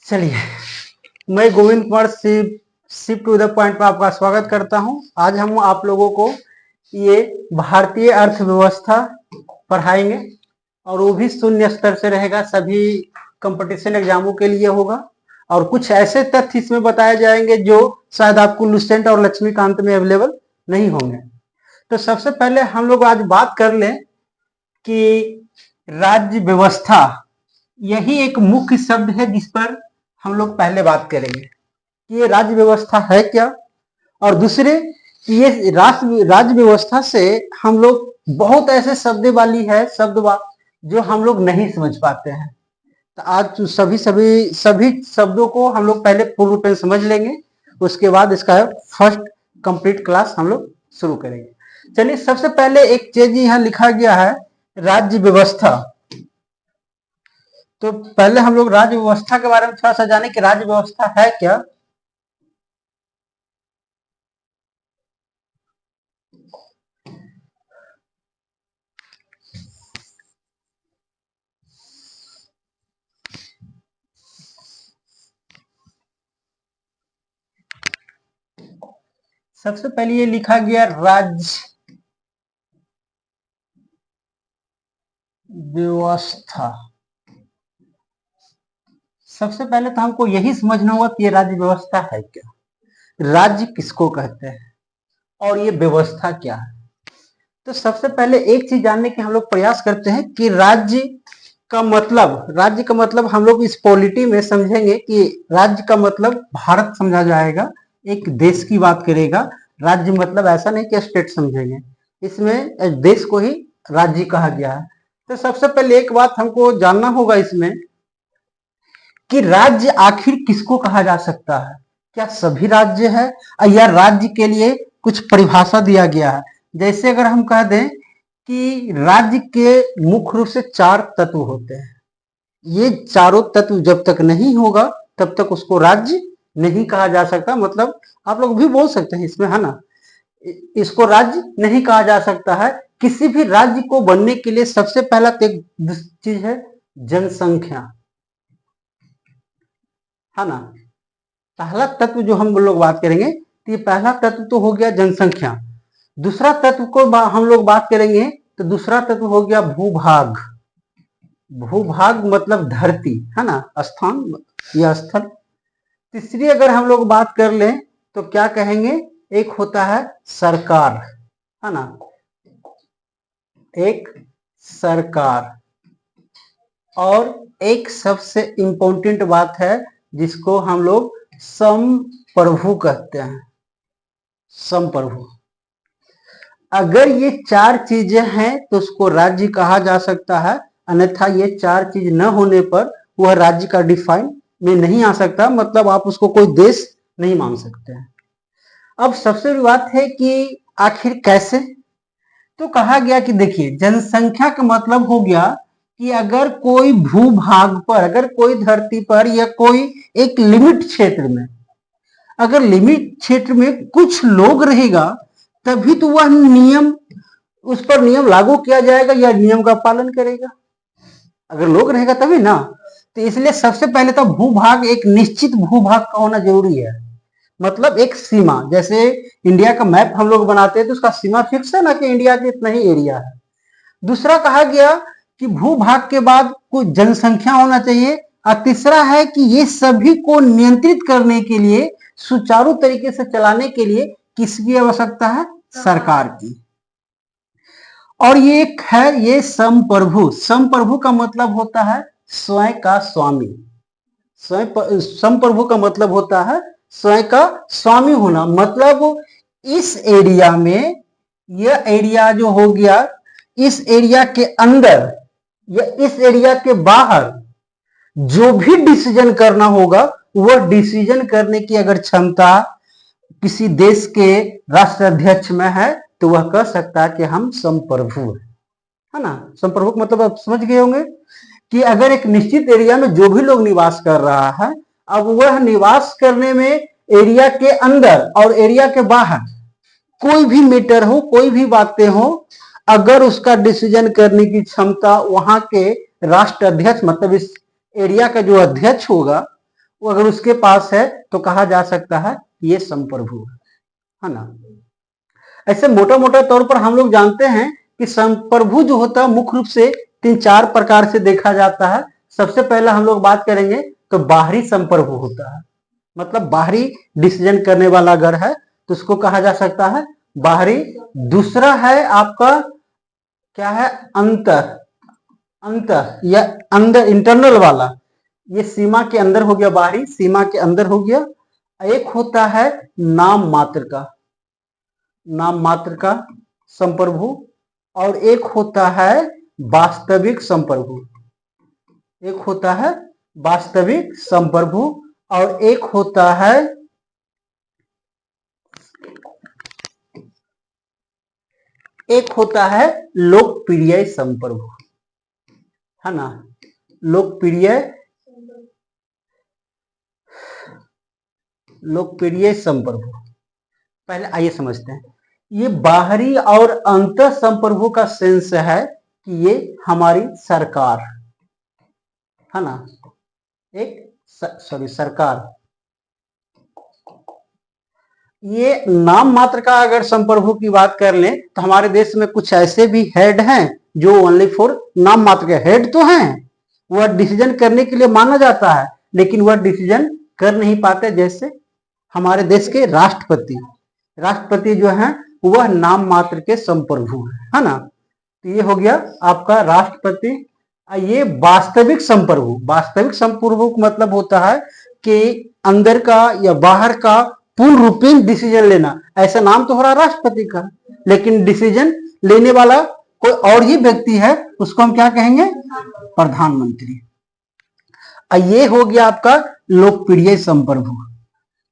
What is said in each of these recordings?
चलिए, मैं Govind Kumar shift to the point में आपका स्वागत करता हूं। आज हम आप लोगों को ये भारतीय अर्थव्यवस्था पढ़ाएंगे और वो भी शून्य स्तर से रहेगा, सभी कंपटीशन एग्जामों के लिए होगा। और कुछ ऐसे तथ्य इसमें बताए जाएंगे जो शायद आपको लुसेंट और लक्ष्मीकांत में अवेलेबल नहीं होंगे। तो सबसे पहले हम लोग आज बात कर लें कि राज्य व्यवस्था, यही एक मुख्य शब्द है जिस पर हम लोग पहले बात करेंगे कि ये राज्य व्यवस्था है क्या, और दूसरे कि ये राज्य व्यवस्था से हम लोग बहुत ऐसे शब्द वाली है जो हम लोग नहीं समझ पाते हैं। तो आज सभी सभी सभी शब्दों को हम लोग पहले पूर्ण रूप में समझ लेंगे, उसके बाद इसका फर्स्ट कंप्लीट क्लास हम लोग शुरू करेंगे। चलिए, सबसे पहले एक चीज यहाँ लिखा गया है, राज्य व्यवस्था। तो पहले हम लोग राज्य व्यवस्था के बारे में थोड़ा सा जाने कि राज्य व्यवस्था है क्या। सबसे पहले ये लिखा गया राज्य व्यवस्था। सबसे पहले तो हमको यही समझना होगा कि ये राज्य व्यवस्था है क्या, राज्य किसको कहते हैं और ये व्यवस्था क्या है। तो सबसे पहले एक चीज जानने की हम लोग प्रयास करते हैं कि राज्य का मतलब हम लोग इस पॉलिटी में समझेंगे कि राज्य का मतलब भारत समझा जाएगा, एक देश की बात करेगा। राज्य मतलब ऐसा नहीं कि स्टेट समझेंगे, इसमें देश को ही राज्य कहा गया है। तो सबसे पहले एक बात हमको जानना होगा इसमें कि राज्य आखिर किसको कहा जा सकता है। क्या सभी राज्य है या राज्य के लिए कुछ परिभाषा दिया गया है। जैसे अगर हम कह दें कि राज्य के मुख्य रूप से 4 तत्व होते हैं, ये चारों तत्व जब तक नहीं होगा तब तक उसको राज्य नहीं कहा जा सकता। मतलब आप लोग भी बोल सकते हैं इसमें, है ना, इसको राज्य नहीं कहा जा सकता है। किसी भी राज्य को बनने के लिए सबसे पहला चीज है जनसंख्या, है ना। पहला तत्व जो हम लोग बात करेंगे, तो ये पहला तत्व तो हो गया जनसंख्या। दूसरा तत्व को हम लोग बात करेंगे तो दूसरा तत्व हो गया भूभाग। भूभाग मतलब धरती, है ना, स्थान या स्थल। तीसरी अगर हम लोग बात कर लें तो क्या कहेंगे, एक होता है सरकार, है ना, एक सरकार। और एक सबसे इंपॉर्टेंट बात है जिसको हम लोग संप्रभु कहते हैं, संप्रभु। अगर ये 4 चीजें हैं तो उसको राज्य कहा जा सकता है, अन्यथा ये 4 चीज न होने पर वह राज्य का डिफाइन में नहीं आ सकता, मतलब आप उसको कोई देश नहीं मान सकते हैं। अब सबसे बड़ी बात है कि आखिर कैसे। तो कहा गया कि देखिए, जनसंख्या का मतलब हो गया कि अगर कोई भूभाग पर, अगर कोई धरती पर या कोई एक लिमिट क्षेत्र में, अगर लिमिट क्षेत्र में कुछ लोग रहेगा तभी तो वह नियम, उस पर नियम लागू किया जाएगा या नियम का पालन करेगा। अगर लोग रहेगा तभी ना। तो इसलिए सबसे पहले तो भूभाग, एक निश्चित भूभाग का होना जरूरी है। मतलब एक सीमा, जैसे इंडिया का मैप हम लोग बनाते हैं तो उसका सीमा फिक्स है ना कि इंडिया के इतना ही एरिया है। दूसरा कहा गया कि भूभाग के बाद कुछ जनसंख्या होना चाहिए, और तीसरा है कि ये सभी को नियंत्रित करने के लिए, सुचारू तरीके से चलाने के लिए किसकी आवश्यकता है, सरकार की। और ये एक है ये संप्रभु। संप्रभु का मतलब होता है स्वयं का स्वामी। संप्रभु का मतलब होता है स्वयं का स्वामी होना। मतलब इस एरिया में, यह एरिया जो हो गया, इस एरिया के अंदर या इस एरिया के बाहर जो भी डिसीजन करना होगा, वह डिसीजन करने की अगर क्षमता किसी देश के राष्ट्राध्यक्ष में है तो वह कह सकता है कि हम संप्रभु है ना। संप्रभु मतलब आप समझ गए होंगे कि अगर एक निश्चित एरिया में जो भी लोग निवास कर रहा है, अब वह निवास करने में एरिया के अंदर और एरिया के बाहर कोई भी मैटर हो, कोई भी बातें हो, अगर उसका डिसीजन करने की क्षमता वहां के राष्ट्राध्यक्ष मतलब इस एरिया का जो अध्यक्ष होगा वो अगर उसके पास है तो कहा जा सकता है ये संप्रभु है ना। ऐसे मोटा मोटा तौर पर हम लोग जानते हैं कि संप्रभु जो होता है मुख्य रूप से 3-4 प्रकार से देखा जाता है। सबसे पहले हम लोग बात करेंगे तो बाहरी संप्रभु होता है, मतलब बाहरी डिसीजन करने वाला अगर है तो उसको कहा जा सकता है बाहरी। दूसरा है आपका क्या है, अंतर, अंतर या अंदर इंटरनल वाला, ये सीमा के अंदर हो गया, बाहरी सीमा के अंदर हो गया। एक होता है नाम मात्र का, नाम मात्र का संप्रभु, और एक होता है वास्तविक संप्रभु, एक होता है वास्तविक संप्रभु, और एक होता है लोकप्रिय संप्रभु, है ना। लोकप्रिय संप्रभु पहले आइए समझते हैं। ये बाहरी और अंतर संप्रभु का सेंस है कि ये हमारी सरकार है ना, सरकार। ये नाम मात्र का अगर संप्रभु की बात कर लें तो हमारे देश में कुछ ऐसे भी हेड हैं जो ओनली फॉर नाम मात्र के हेड तो हैं, वह डिसीजन करने के लिए माना जाता है लेकिन वह डिसीजन कर नहीं पाते। जैसे हमारे देश के राष्ट्रपति जो हैं वह नाम मात्र के संप्रभु है ना। तो ये हो गया आपका राष्ट्रपति। ये वास्तविक संप्रभु का मतलब होता है कि अंदर का या बाहर का पूर्ण रूपेण डिसीजन लेना। ऐसा नाम तो हो रहा राष्ट्रपति का, लेकिन डिसीजन लेने वाला कोई और ही व्यक्ति है, उसको हम क्या कहेंगे, प्रधानमंत्री। ये हो गया आपका लोकप्रिय संप्रभु।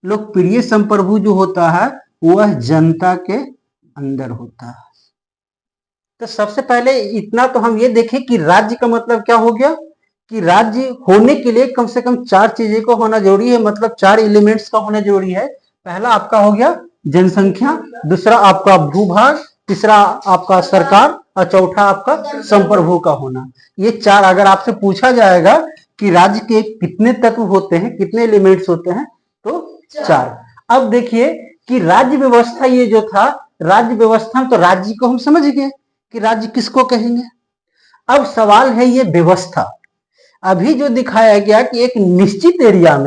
लोकप्रिय संप्रभु जो होता है वह जनता के अंदर होता है। तो सबसे पहले इतना तो हम ये देखें कि राज्य का मतलब क्या हो गया, कि राज्य होने के लिए कम से कम 4 चीजें को होना जरूरी है, मतलब 4 एलिमेंट्स का होना जरूरी है। पहला आपका हो गया जनसंख्या, दूसरा आपका भूभाग, तीसरा आपका सरकार, और चौथा आपका संप्रभु का होना। ये 4 अगर आपसे पूछा जाएगा कि राज्य के कितने तत्व होते हैं, कितने एलिमेंट्स होते हैं, तो 4। अब देखिए कि राज्य व्यवस्था, ये जो था राज्य व्यवस्था, तो राज्य को हम समझ गए कि राज्य किसको कहेंगे। अब सवाल है ये व्यवस्था। अभी जो दिखाया गया कि एक निश्चित एरिया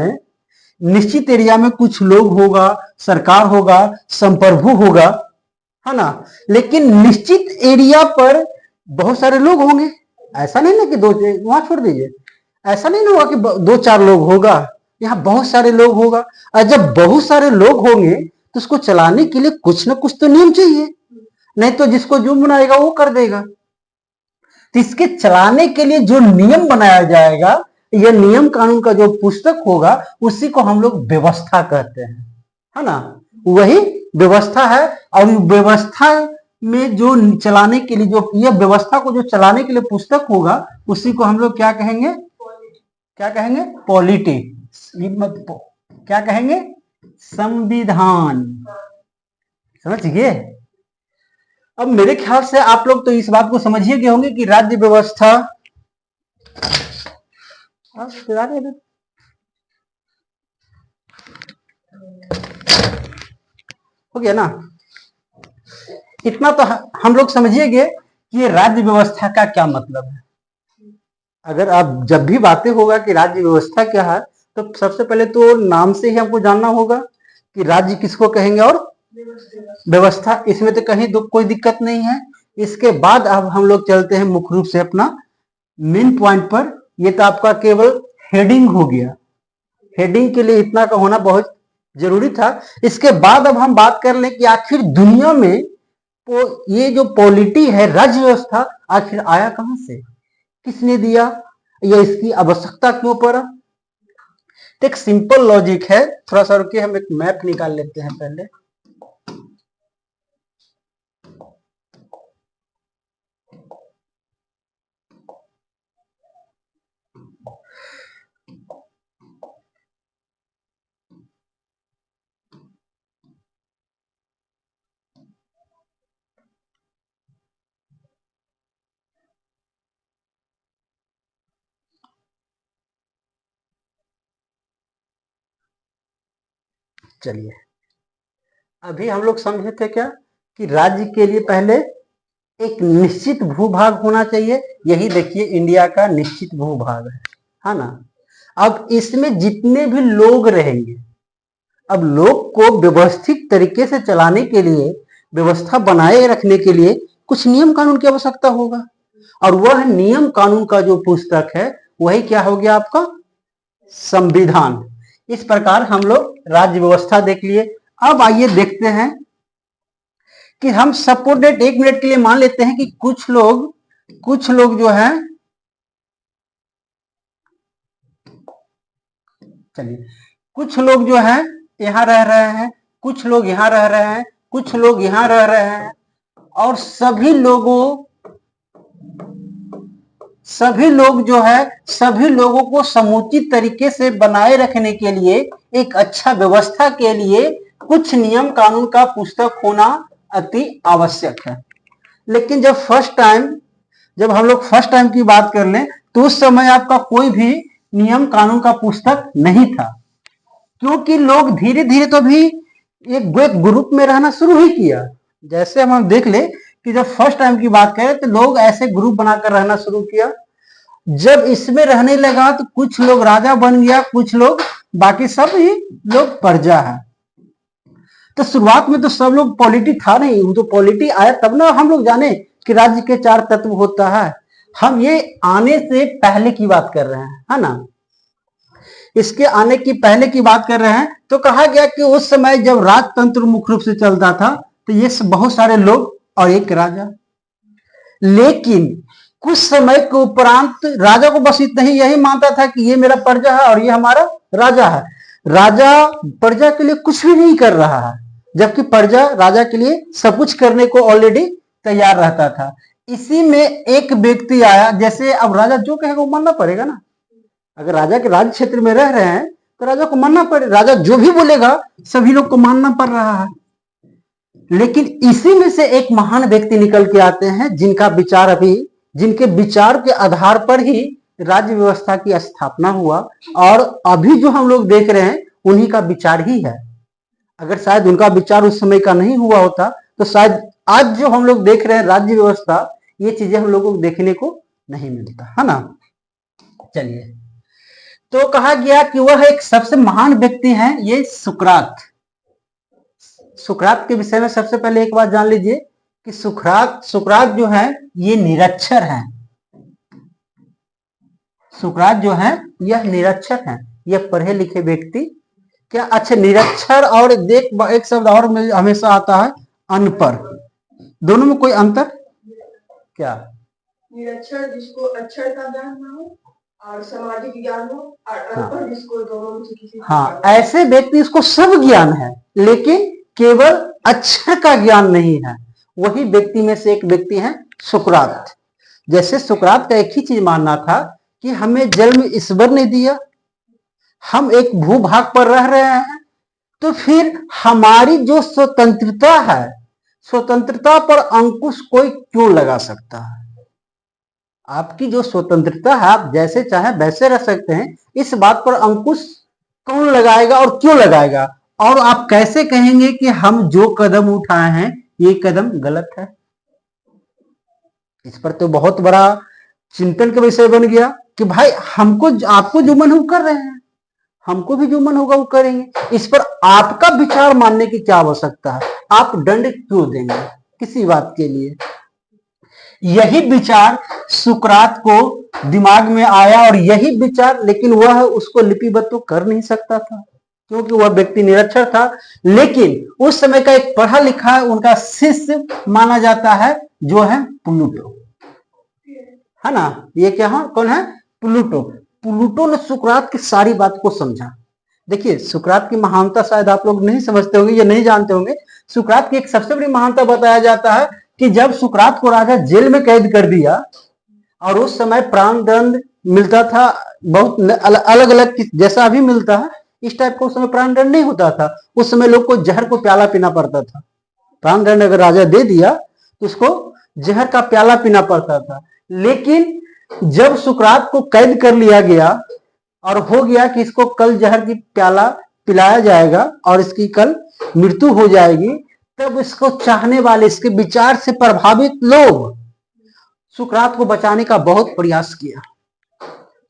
में कुछ लोग होगा, सरकार होगा, संप्रभु होगा, है ना। लेकिन निश्चित एरिया पर बहुत सारे लोग होंगे। ऐसा नहीं ना कि दो, वहां छोड़ दीजिए, ऐसा नहीं ना होगा कि 2-4 लोग होगा, यहाँ बहुत सारे लोग होगा। और जब बहुत सारे लोग होंगे तो उसको चलाने के लिए कुछ ना कुछ तो नियम चाहिए, नहीं तो जिसको जो बनाएगा वो कर देगा। तो इसके चलाने के लिए जो नियम बनाया जाएगा, यह नियम कानून का जो पुस्तक होगा उसी को हम लोग व्यवस्था कहते हैं, है ना। वही व्यवस्था है। और व्यवस्था में जो चलाने के लिए, जो यह व्यवस्था को जो चलाने के लिए पुस्तक होगा उसी को हम लोग क्या कहेंगे, पॉलिटी। क्या कहेंगे, संविधान। समझ गए। अब मेरे ख्याल से आप लोग तो इस बात को समझ ही गए होंगे कि राज्य व्यवस्था, हो गया ना। इतना तो हम लोग समझिए कि ये राज्य व्यवस्था का क्या मतलब है। अगर आप जब भी बातें होगा कि राज्य व्यवस्था क्या है, तो सबसे पहले तो नाम से ही हमको जानना होगा कि राज्य किसको कहेंगे और व्यवस्था, इसमें तो कहीं कोई दिक्कत नहीं है। इसके बाद अब हम लोग चलते हैं मुख्य रूप से अपना मेन पॉइंट पर। ये तो आपका केवल हेडिंग हो गया, हेडिंग के लिए इतना का होना बहुत जरूरी था। इसके बाद अब हम बात कर लें कि आखिर दुनिया में ये जो पॉलिटी है, राज्य व्यवस्था, आखिर आया कहां से, किसने दिया, या इसकी आवश्यकता क्यों पड़ा। तो एक सिंपल लॉजिक है। थोड़ा सा रुकिए, हम एक मैप निकाल लेते हैं पहले। चलिए, अभी हम लोग समझे थे क्या कि राज्य के लिए पहले एक निश्चित भूभाग होना चाहिए। यही देखिए इंडिया का निश्चित भूभाग है ना। अब इसमें जितने भी लोग रहेंगे, अब लोग को व्यवस्थित तरीके से चलाने के लिए, व्यवस्था बनाए रखने के लिए कुछ नियम कानून की आवश्यकता होगा, और वह नियम कानून का जो पुस्तक है वही क्या हो गया आपका संविधान। इस प्रकार हम लोग राज्य व्यवस्था देख लिए। अब आइए देखते हैं कि हम सपोर्टेड, एक मिनट के लिए मान लेते हैं कि कुछ लोग जो है, चलिए कुछ लोग जो है यहां रह रहे हैं, कुछ लोग यहां रह रहे हैं, कुछ लोग यहां रह रहे हैं, और सभी लोग जो है, सभी लोगों को समुचित तरीके से बनाए रखने के लिए, एक अच्छा व्यवस्था के लिए कुछ नियम कानून का पुस्तक होना अति आवश्यक है। लेकिन जब हम लोग फर्स्ट टाइम की बात कर लें तो उस समय आपका कोई भी नियम कानून का पुस्तक नहीं था, क्योंकि लोग धीरे धीरे तो भी एक ग्रुप में रहना शुरू ही किया। जैसे हम देख ले कि जब फर्स्ट टाइम की बात करें तो लोग ऐसे ग्रुप बनाकर रहना शुरू किया। जब इसमें रहने लगा तो कुछ लोग राजा बन गया, कुछ लोग, बाकी सब ही लोग प्रजा है। तो शुरुआत में तो सब लोग पॉलिटी था नहीं, वो तो पॉलिटी आया तब ना हम लोग जाने कि राज्य के 4 तत्व होता है। हम ये आने से पहले की बात कर रहे हैं, है ना। इसके आने की पहले की बात कर रहे हैं तो कहा गया कि उस समय जब राजतंत्र मुख्य रूप से चलता था तो ये बहुत सारे लोग और एक राजा। लेकिन कुछ समय के उपरांत राजा को बस इतना ही यही मानता था कि ये मेरा प्रजा है और ये हमारा राजा है। राजा प्रजा के लिए कुछ भी नहीं कर रहा है, जबकि प्रजा राजा के लिए सब कुछ करने को ऑलरेडी तैयार रहता था। इसी में एक व्यक्ति आया, जैसे अब राजा जो कहेगा वो मानना पड़ेगा ना। अगर राजा के राज्य क्षेत्र में रह रहे हैं तो राजा को मानना पड़े, राजा जो भी बोलेगा सभी लोग को मानना पड़ रहा है। लेकिन इसी में से एक महान व्यक्ति निकल के आते हैं जिनके विचार के आधार पर ही राज्य व्यवस्था की स्थापना हुआ, और अभी जो हम लोग देख रहे हैं उन्हीं का विचार ही है। अगर शायद उनका विचार उस समय का नहीं हुआ होता तो शायद आज जो हम लोग देख रहे हैं राज्य व्यवस्था, ये चीजें हम लोगों को देखने को नहीं मिलता, है ना। चलिए, तो कहा गया कि वह एक सबसे महान व्यक्ति हैं, ये सुकरात। सुकरात के विषय में सबसे पहले एक बात जान लीजिए कि सुकरात जो है ये निरक्षर हैं। सुकरात जो है यह निरक्षर हैं, यह पढ़े लिखे व्यक्ति क्या, अच्छा निरक्षर और एक शब्द और में हमेशा आता है अनपढ़। दोनों में कोई अंतर क्या? निरक्षर जिसको अक्षर का ज्ञान ना हो और सामाजिक ज्ञान हो, और अनपढ़ जिसको दोनों में से किसी हाँ, ऐसे व्यक्ति इसको सब ज्ञान है लेकिन केवल अक्षर का ज्ञान नहीं है। वही व्यक्ति में से एक व्यक्ति है सुकरात। जैसे सुकरात का एक ही चीज मानना था कि हमें जन्म ईश्वर ने दिया, हम एक भूभाग पर रह रहे हैं, तो फिर हमारी जो स्वतंत्रता है, स्वतंत्रता पर अंकुश कोई क्यों लगा सकता है? आपकी जो स्वतंत्रता है, आप जैसे चाहे वैसे रह सकते हैं, इस बात पर अंकुश कौन लगाएगा और क्यों लगाएगा? और आप कैसे कहेंगे कि हम जो कदम उठाए हैं ये कदम गलत है? इस पर तो बहुत बड़ा चिंतन का विषय बन गया कि भाई हमको, आपको जो मन हो कर रहे हैं, हमको भी जो मन होगा वो करेंगे। इस पर आपका विचार मानने की क्या आवश्यकता है? आप दंड क्यों देंगे किसी बात के लिए? यही विचार सुकरात को दिमाग में आया और यही विचार, लेकिन वह उसको लिपिबद्ध तो कर नहीं सकता था क्योंकि वह व्यक्ति निरक्षर था। लेकिन उस समय का एक पढ़ा लिखा उनका शिष्य माना जाता है जो है प्लूटो, है ना। ये क्या है, कौन है? प्लूटो। प्लूटो ने सुकरात की सारी बात को समझा। देखिए, सुकरात की महानता शायद आप लोग नहीं समझते होंगे या नहीं जानते होंगे। सुकरात की एक सबसे बड़ी महानता बताया जाता है कि जब सुकरात को राजा जेल में कैद कर दिया और उस समय प्राण दंड मिलता था, बहुत अलग अलग जैसा अभी मिलता है इस टाइप का उस समय प्राण दंड नहीं होता था। उस समय लोग को जहर को प्याला पीना पड़ता था। प्राण दंड अगर राजा दे दिया तो उसको जहर का प्याला पीना पड़ता था। लेकिन जब सुकरात को कैद कर लिया गया और हो गया कि इसको कल जहर की प्याला पिलाया जाएगा और इसकी कल मृत्यु हो जाएगी, तब इसको चाहने वाले, इसके विचार से प्रभावित लोग सुकरात को बचाने का बहुत प्रयास किया।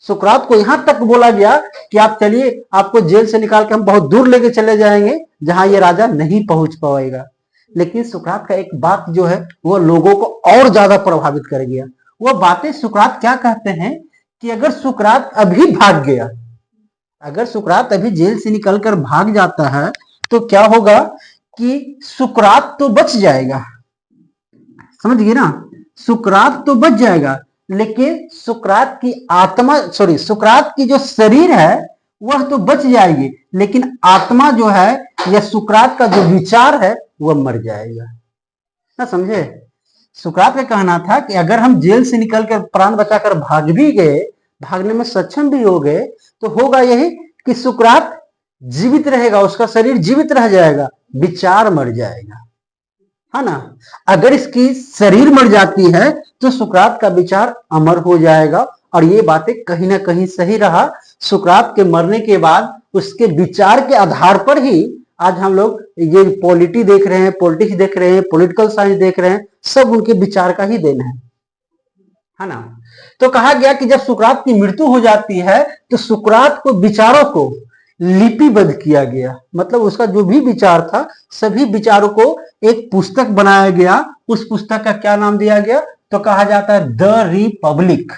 सुकरात को यहां तक बोला गया कि आप चलिए, आपको जेल से निकाल के हम बहुत दूर लेके चले जाएंगे जहां ये राजा नहीं पहुंच पाएगा। लेकिन सुकरात का एक बात जो है वो लोगों को और ज्यादा प्रभावित कर गया। वो बातें सुकरात क्या कहते हैं कि अगर सुकरात अभी भाग गया, अगर सुकरात अभी जेल से निकलकर भाग जाता है तो क्या होगा कि सुकरात तो बच जाएगा, समझ गए ना, सुकरात तो बच जाएगा, लेकिन सुकरात की आत्मा, सॉरी, सुकरात की जो शरीर है वह तो बच जाएगी, लेकिन आत्मा जो है या सुकरात का जो विचार है वह मर जाएगा। ना समझे? सुकरात का कहना था कि अगर हम जेल से निकलकर प्राण बचाकर भाग भी गए, भागने में सक्षम भी हो गए, तो होगा यही कि सुकरात जीवित रहेगा, उसका शरीर जीवित रह जाएगा, विचार मर जाएगा, है ना। अगर इसकी शरीर मर जाती है तो सुकरात का विचार अमर हो जाएगा। और ये बातें कहीं ना कहीं सही रहा। सुकरात के मरने के बाद उसके विचार के आधार पर ही आज हम लोग ये पॉलिटी देख रहे हैं, पॉलिटिक्स देख रहे हैं, पॉलिटिकल साइंस देख रहे हैं, सब उनके विचार का ही देन है ना। तो कहा गया कि जब सुकरात की मृत्यु हो जाती है तो सुकरात को विचारों को लिपिबद्ध किया गया, मतलब उसका जो भी विचार था सभी विचारों को एक पुस्तक बनाया गया। उस पुस्तक का क्या नाम दिया गया? तो कहा जाता है द रिपब्लिक।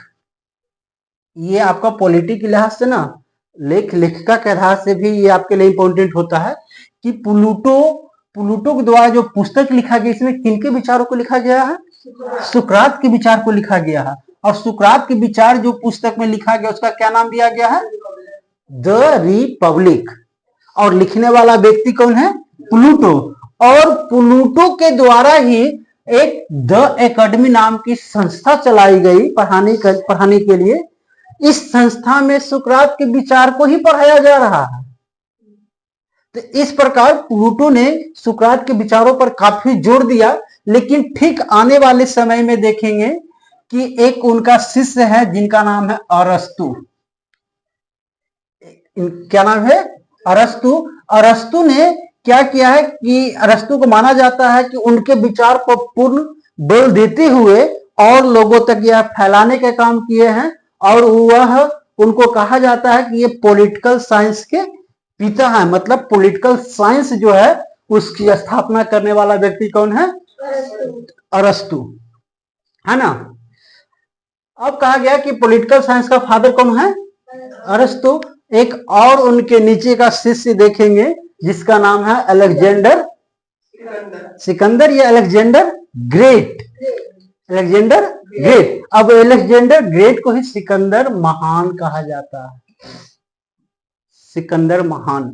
ये आपका पॉलिटी के लिहाज से ना, लेखिका के आधार से भी ये आपके लिए इंपॉर्टेंट होता है कि प्लूटो के द्वारा जो पुस्तक लिखा गया, इसमें किनके विचारों को लिखा गया है? सुकरात के विचार को लिखा गया है। और सुकरात के विचार जो पुस्तक में लिखा गया उसका क्या नाम दिया गया है? The Republic. और लिखने वाला व्यक्ति कौन है? प्लूटो। और प्लूटो के द्वारा ही एक द एकेडमी नाम की संस्था चलाई गई पढ़ाने के लिए। इस संस्था में सुकरात के विचार को ही पढ़ाया जा रहा है। तो इस प्रकार प्लूटो ने सुकरात के विचारों पर काफी जोर दिया। लेकिन ठीक आने वाले समय में देखेंगे कि एक उनका शिष्य है जिनका नाम है अरस्तु। क्या नाम है? अरस्तु। अरस्तु ने क्या किया है कि अरस्तु को माना जाता है कि उनके विचार को पूर्ण बल देते हुए और लोगों तक यह फैलाने का काम किए हैं। और वह, उनको कहा जाता है कि ये पॉलिटिकल साइंस के पिता हैं। मतलब पॉलिटिकल साइंस जो है उसकी स्थापना करने वाला व्यक्ति कौन है? अरस्तु, है ना। अब कहा गया कि पॉलिटिकल साइंस का फादर कौन है? अरस्तु। एक और उनके नीचे का शिष्य देखेंगे जिसका नाम है अलेक्जेंडर सिकंदर या अलेक्जेंडर ग्रेट। Alexander great. अब अलेक्जेंडर ग्रेट को ही सिकंदर महान कहा जाता है। सिकंदर महान।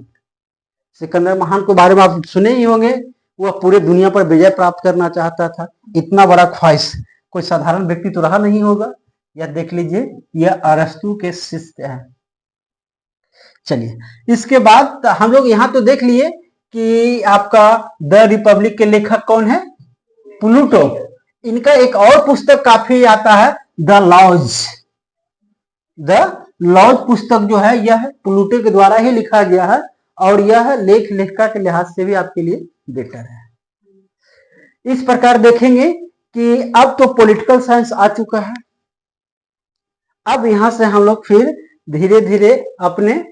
सिकंदर महान के बारे में आप सुने ही होंगे। वह पूरे दुनिया पर विजय प्राप्त करना चाहता था। इतना बड़ा ख्वाहिश कोई साधारण व्यक्ति तो रहा नहीं होगा। यह देख लीजिए, यह अरस्तु के शिष्य हैं। चलिए, इसके बाद हम लोग यहाँ तो देख लिए कि आपका द रिपब्लिक के लेखक कौन है? प्लूटो। इनका एक और पुस्तक काफी आता है, द लॉज। द लॉज पुस्तक जो है यह प्लूटो के द्वारा ही लिखा गया है और यह लेखिका के लिहाज से भी आपके लिए बेटर है। इस प्रकार देखेंगे कि अब तो पॉलिटिकल साइंस आ चुका है। अब यहां से हम लोग फिर धीरे धीरे अपने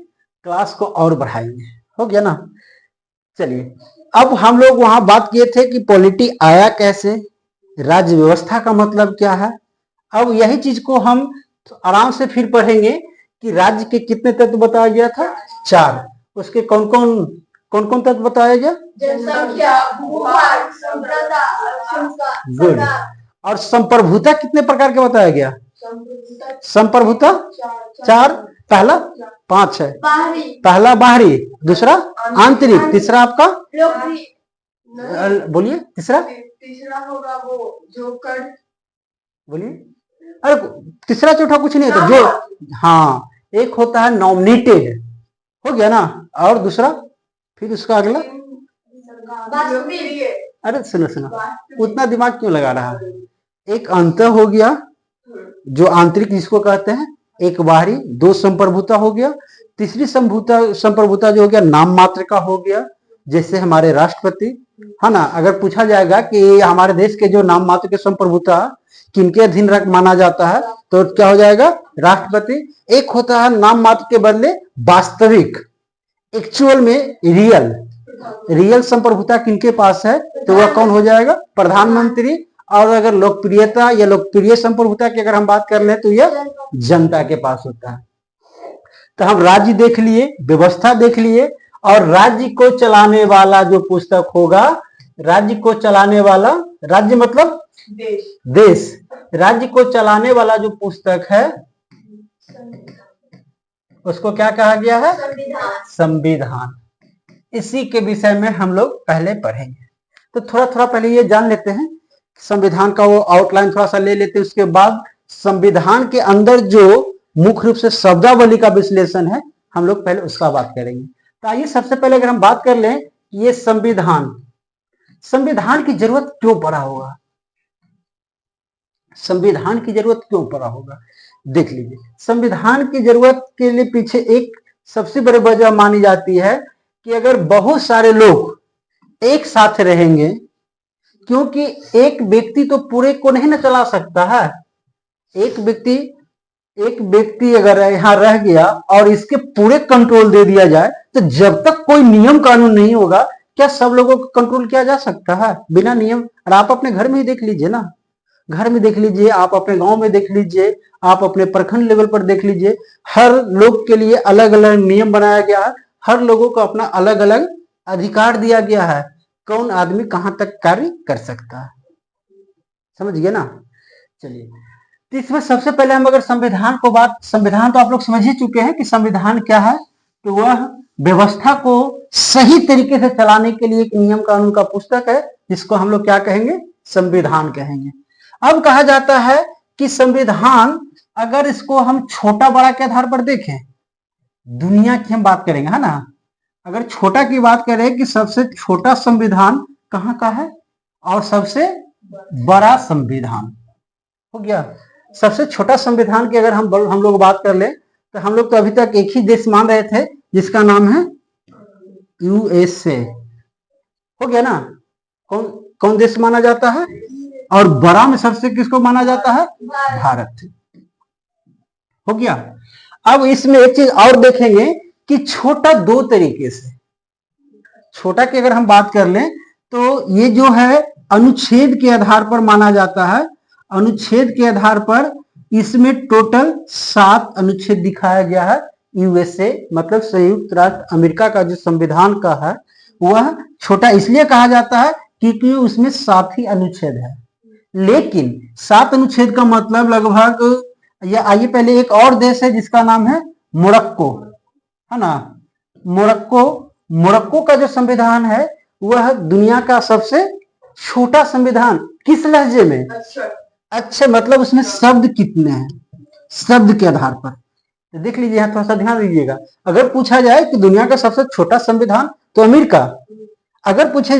क्लास को और बढ़ाएंगे। हो गया ना। चलिए, अब हम लोग वहां बात किए थे कि पॉलिटी आया कैसे, राज्य व्यवस्था का मतलब क्या है। अब यही चीज को हम आराम से फिर पढ़ेंगे कि राज्य के कितने तत्व बताया गया था? 4। उसके कौन कौन तत्व बताया गया? जनसंख्या, भूभाग, संप्रदा, गुड। और संप्रभुता कितने प्रकार के बताया गया? संप्रभुता 4। पहला 5 है। पहला बाहरी, दूसरा आंतरिक, तीसरा आपका बोलिए, तीसरा होगा वो जो कर, बोलिए। अरे तीसरा चौथा कुछ नहीं होता जो, हाँ, एक होता है नॉमिनेटेड, हो गया ना। और दूसरा फिर उसका अगला, अरे सुनो, उतना दिमाग क्यों लगा रहा है? एक अंतर हो गया जो आंतरिक जिसको कहते हैं, एक बाहरी, 2 संप्रभुता हो गया, तीसरी संप्रभुता जो हो गया नाम मात्र का हो गया, जैसे हमारे राष्ट्रपति, है ना। अगर पूछा जाएगा कि हमारे देश के जो नाम मात्र के संप्रभुता किनके अधीन माना जाता है, तो क्या हो जाएगा, राष्ट्रपति। एक होता है नाम मात्र के बदले वास्तविक, एक्चुअल में रियल संप्रभुता किनके पास है, तो वह कौन हो जाएगा, प्रधानमंत्री। और अगर लोकप्रियता या लोकप्रिय संप्रभुता की अगर हम बात कर ले तो यह जनता के पास होता है। तो हम राज्य देख लिए, व्यवस्था देख लिए, और राज्य को चलाने वाला जो पुस्तक होगा, राज्य को चलाने वाला, राज्य मतलब देश, राज्य को चलाने वाला जो पुस्तक है उसको क्या कहा गया है, संविधान। इसी के विषय में हम लोग पहले पढ़ेंगे। तो थोड़ा थोड़ा पहले ये जान लेते हैं, संविधान का वो आउटलाइन थोड़ा सा ले लेते हैं, उसके बाद संविधान के अंदर जो मुख्य रूप से शब्दावली का विश्लेषण है हम लोग पहले उसका बात करेंगे। तो आइए सबसे पहले अगर हम बात कर लें ये संविधान की जरूरत क्यों पड़ा होगा, संविधान की जरूरत क्यों पड़ा होगा, देख लीजिए। संविधान की जरूरत के लिए पीछे एक सबसे बड़ी वजह मानी जाती है कि अगर बहुत सारे लोग एक साथ रहेंगे, क्योंकि एक व्यक्ति तो पूरे को नहीं न चला सकता है। एक व्यक्ति अगर यहाँ रह गया और इसके पूरे कंट्रोल दे दिया जाए, तो जब तक कोई नियम कानून नहीं होगा, क्या सब लोगों को कंट्रोल किया जा सकता है बिना नियम? और आप अपने घर में ही देख लीजिए ना, घर में देख लीजिए, आप अपने गांव में देख लीजिए, आप अपने प्रखंड लेवल पर देख लीजिए, हर लोग के लिए अलग अलग नियम बनाया गया है, हर लोगों को अपना अलग अलग अधिकार दिया गया है, कौन आदमी कहां तक कार्य कर सकता है, समझ गए ना। चलिए, तो इसमें सबसे पहले हम अगर संविधान तो आप लोग समझ ही चुके हैं कि संविधान क्या है, तो वह व्यवस्था को सही तरीके से चलाने के लिए एक नियम कानून का पुस्तक है, जिसको हम लोग क्या कहेंगे, संविधान कहेंगे। अब कहा जाता है कि संविधान, अगर इसको हम छोटा बड़ा के आधार पर देखें, दुनिया की हम बात करेंगे, है ना। अगर छोटा की बात करें कि सबसे छोटा संविधान कहाँ का है और सबसे बड़ा संविधान हो गया। सबसे छोटा संविधान की अगर हम लोग बात कर ले, तो हम लोग तो अभी तक एक ही देश मान रहे थे जिसका नाम है यूएसए, हो गया ना। कौन देश माना जाता है, और बड़ा में सबसे किसको माना जाता है, भारत, हो गया। अब इसमें एक चीज और देखेंगे कि छोटा दो तरीके से, छोटा की अगर हम बात कर लें तो ये जो है अनुच्छेद के आधार पर माना जाता है। अनुच्छेद के आधार पर इसमें टोटल 7 अनुच्छेद दिखाया गया है। यूएसए मतलब संयुक्त राष्ट्र अमेरिका का जो संविधान का है, वह छोटा इसलिए कहा जाता है क्योंकि उसमें 7 ही अनुच्छेद है। लेकिन 7 अनुच्छेद का मतलब लगभग, या आइए पहले एक और देश है जिसका नाम है मोरक्को, है ना। मोरक्को का जो संविधान है वह दुनिया का सबसे छोटा संविधान। किस लहजे में, अच्छा मतलब उसमें शब्द कितने हैं, शब्द के आधार पर। तो देख लीजिए, यहाँ थोड़ा सा ध्यान दीजिएगा। अगर पूछा जाए कि दुनिया का सबसे छोटा संविधान तो अमेरिका, अगर पूछा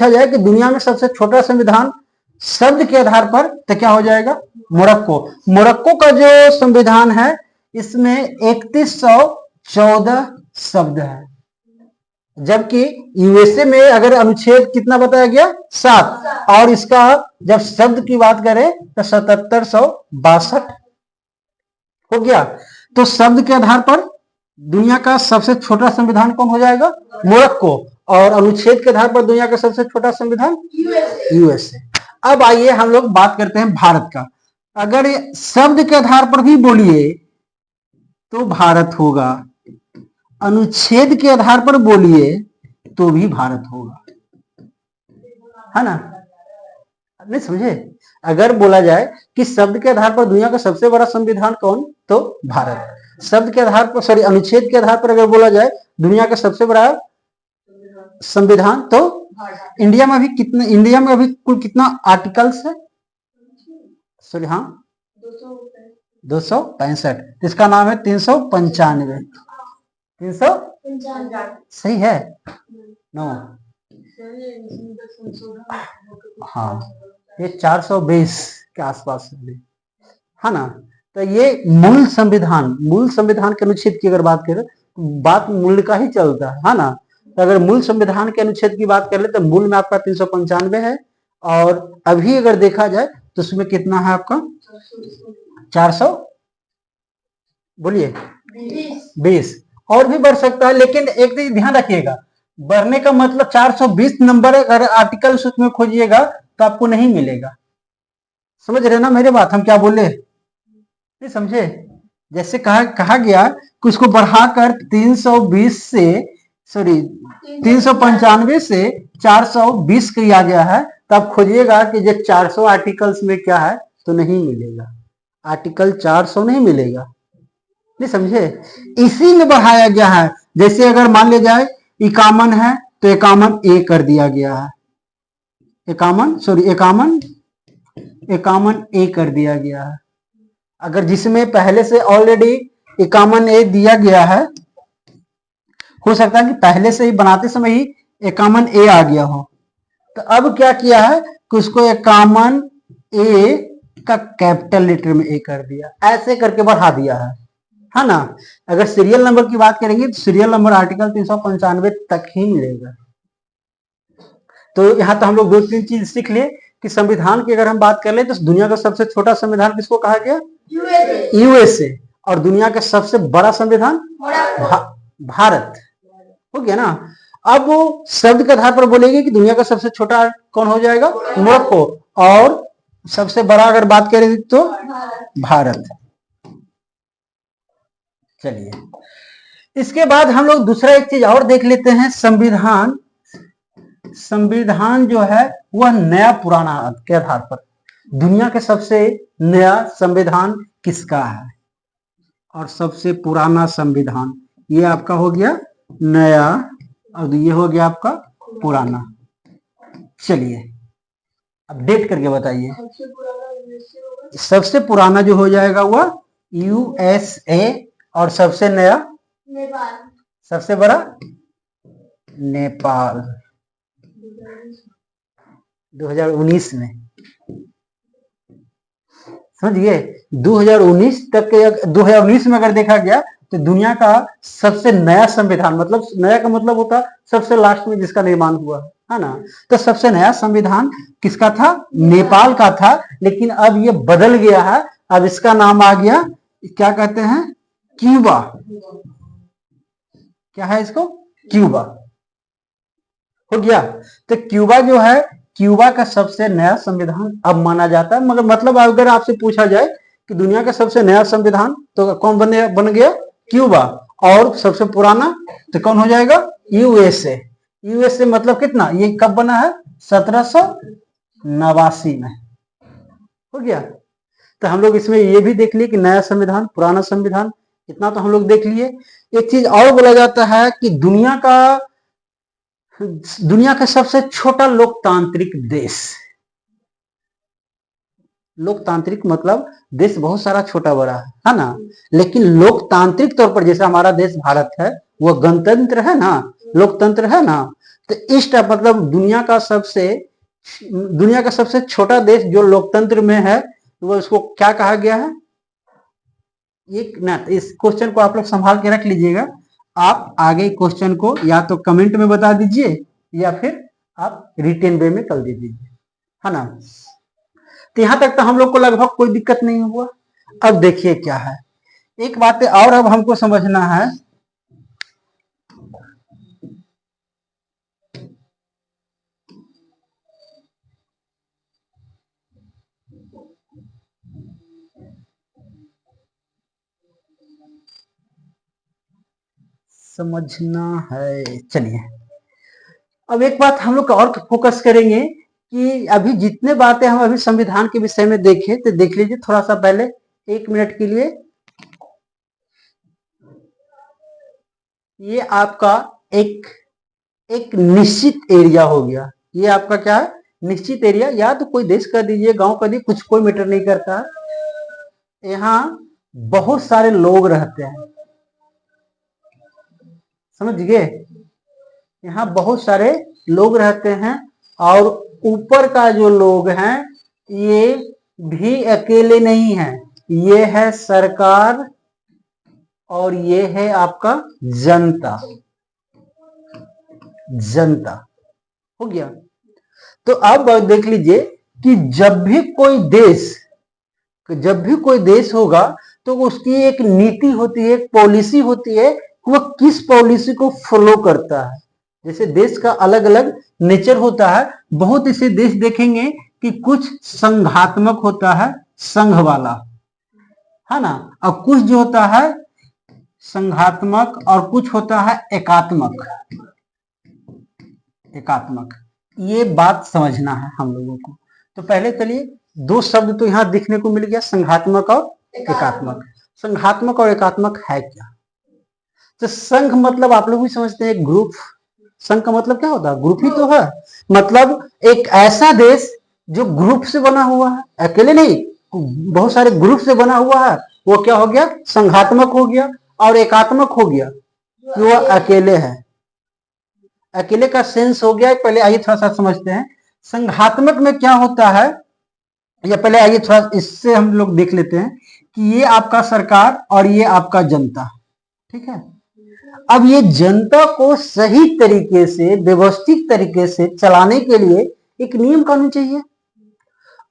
जाए कि दुनिया में सबसे छोटा संविधान शब्द के आधार पर, तो क्या हो जाएगा, मोरक्को का जो संविधान है इसमें 3114 शब्द है, जबकि यूएसए में अगर अनुच्छेद कितना बताया गया, 7, और इसका जब शब्द की बात करें तो 7762 हो गया। तो शब्द के आधार पर दुनिया का सबसे छोटा संविधान कौन हो जाएगा, मोरक्को, और अनुच्छेद के आधार पर दुनिया का सबसे छोटा संविधान यूएसए। अब आइए हम लोग बात करते हैं भारत का। अगर शब्द के आधार पर भी बोलिए तो भारत होगा, अनुच्छेद के आधार पर बोलिए तो भी भारत होगा, है ना। नहीं समझे, अगर बोला जाए कि शब्द के आधार पर दुनिया का सबसे बड़ा संविधान कौन, तो भारत। शब्द के आधार पर, सॉरी अनुच्छेद के आधार पर अगर बोला जाए दुनिया का सबसे बड़ा संविधान, तो इंडिया में अभी कुल कितना आर्टिकल्स है, सॉरी हाँ 265, इसका नाम है 395। 300 सही है, नो हाँ, ये 420 के आसपास है ना। तो ये मूल संविधान के अनुच्छेद की अगर बात करें तो बात मूल का ही चलता है ना। तो अगर मूल संविधान के अनुच्छेद की बात कर ले तो मूल में आपका 395 है, और अभी अगर देखा जाए तो उसमें कितना है आपका 400 बोलिए 20, और भी बढ़ सकता है, लेकिन एक चीज ध्यान रखिएगा, बढ़ने का मतलब 420 नंबर अगर आर्टिकल उसमें खोजिएगा तो आपको नहीं मिलेगा। समझ रहे ना मेरे बात, हम क्या बोले नहीं समझे। जैसे कहा गया कि उसको बढ़ाकर 320 से 395 से 420 किया गया है, तो आप खोजिएगा कि जो 400 आर्टिकल्स में क्या है तो नहीं मिलेगा, आर्टिकल 400 नहीं मिलेगा, नहीं समझे। इसी में बढ़ाया गया है। जैसे अगर मान लिया जाए 51 है तो 51 ए कर दिया गया है, 51 ए कर दिया गया है। अगर जिसमें पहले से ऑलरेडी 51 ए दिया गया है, हो सकता है कि पहले से ही बनाते समय ही 51 ए आ गया हो, तो अब क्या किया है कि उसको 51 ए का कैपिटल लेटर में ए कर दिया, ऐसे करके बढ़ा दिया है ना। अगर सीरियल नंबर की बात करेंगे तो सीरियल नंबर आर्टिकल 395 तक ही मिलेगा। तो यहां तो हम लोग 2-3 चीज सीख लिए कि संविधान की अगर हम बात कर ले तो दुनिया का सबसे छोटा संविधान किसको कहा गया, यूएसए, और दुनिया का सबसे बड़ा संविधान भारत, हो गया ना। अब वो शब्द के आधार पर बोलेंगे कि दुनिया का सबसे छोटा कौन हो जाएगा, मोरक्को, और सबसे बड़ा अगर बात करें तो भारत। चलिए, इसके बाद हम लोग दूसरा एक चीज और देख लेते हैं। संविधान जो है वह नया पुराना के आधार पर दुनिया के सबसे नया संविधान किसका है, और सबसे पुराना संविधान, ये आपका हो गया नया और ये हो गया आपका पुराना। चलिए अपडेट करके बताइए। सबसे पुराना जो हो जाएगा वह यूएसए, और सबसे नया नेपाल, सबसे बड़ा नेपाल 2019 में, समझिए 2019 तक के, 2019 में अगर देखा गया तो दुनिया का सबसे नया संविधान, मतलब नया का मतलब होता है सबसे लास्ट में जिसका निर्माण हुआ है ना। तो सबसे नया संविधान किसका था, नेपाल का था, लेकिन अब ये बदल गया है, अब इसका नाम आ गया, क्या कहते हैं, क्यूबा। क्या है इसको, क्यूबा हो गया। तो क्यूबा जो है, क्यूबा का सबसे नया संविधान अब माना जाता है। मगर मतलब अगर आपसे पूछा जाए कि दुनिया का सबसे नया संविधान तो कौन बन गया, क्यूबा, और सबसे पुराना तो कौन हो जाएगा, यूएसए। यूएसए मतलब कितना, ये कब बना है, 1789 में, हो गया। तो हम लोग इसमें ये भी देख लिए कि नया संविधान, पुराना संविधान, इतना तो हम लोग देख लिए। एक चीज और बोला जाता है कि दुनिया का सबसे छोटा लोकतांत्रिक देश, लोकतांत्रिक मतलब देश बहुत सारा छोटा बड़ा है ना, लेकिन लोकतांत्रिक तौर पर जैसे हमारा देश भारत है वह गणतंत्र है ना, लोकतंत्र है ना। तो इस टाइप मतलब दुनिया का सबसे छोटा देश जो लोकतंत्र में है वो उसको क्या कहा गया है, एक ना, इस क्वेश्चन को आप लोग संभाल के रख लीजिएगा। आप आगे क्वेश्चन को या तो कमेंट में बता दीजिए या फिर आप रिटेन वे में कर दीजिए, है ना। तो यहां तक तो हम लोग को लगभग कोई दिक्कत नहीं हुआ। अब देखिए क्या है, एक बात और अब हमको समझना है, समझना है। चलिए अब एक बात हम लोग और फोकस करेंगे कि अभी जितने बातें हम अभी संविधान के विषय में देखे, तो देख लीजिए थोड़ा सा पहले 1 मिनट के लिए। ये आपका एक निश्चित एरिया हो गया, ये आपका क्या है, निश्चित एरिया, या तो कोई देश कर दीजिए, गांव कर दीजिए, कुछ कोई मैटर नहीं करता। यहाँ बहुत सारे लोग रहते हैं, समझ गए, यहाँ बहुत सारे लोग रहते हैं, और ऊपर का जो लोग हैं ये भी अकेले नहीं हैं, ये है सरकार और ये है आपका जनता। जनता हो गया। तो अब देख लीजिए कि जब भी कोई देश होगा तो उसकी एक नीति होती है, एक पॉलिसी होती है, वह किस पॉलिसी को फॉलो करता है। जैसे देश का अलग अलग नेचर होता है। बहुत ऐसे देश देखेंगे कि कुछ संघात्मक होता है, संघ वाला, है ना, और कुछ जो होता है संघात्मक और कुछ होता है एकात्मक। ये बात समझना है हम लोगों को। तो पहले चलिए, दो शब्द तो यहाँ दिखने को मिल गया, संघात्मक और एकात्मक। संघात्मक और एकात्मक है क्या? तो संघ मतलब आप लोग भी समझते हैं, ग्रुप। संघ का मतलब क्या होता है? ग्रुप ही तो है। मतलब एक ऐसा देश जो ग्रुप से बना हुआ है, अकेले नहीं, बहुत सारे ग्रुप से बना हुआ है, वो क्या हो गया? संघात्मक हो गया। और एकात्मक हो गया कि वो अकेले है। अकेले का सेंस हो गया। पहले आइए थोड़ा सा समझते हैं संघात्मक में क्या होता है, या पहले आइए थोड़ा इससे हम लोग देख लेते हैं कि ये आपका सरकार और ये आपका जनता, ठीक है। अब ये जनता को सही तरीके से, व्यवस्थित तरीके से चलाने के लिए एक नियम कानून चाहिए।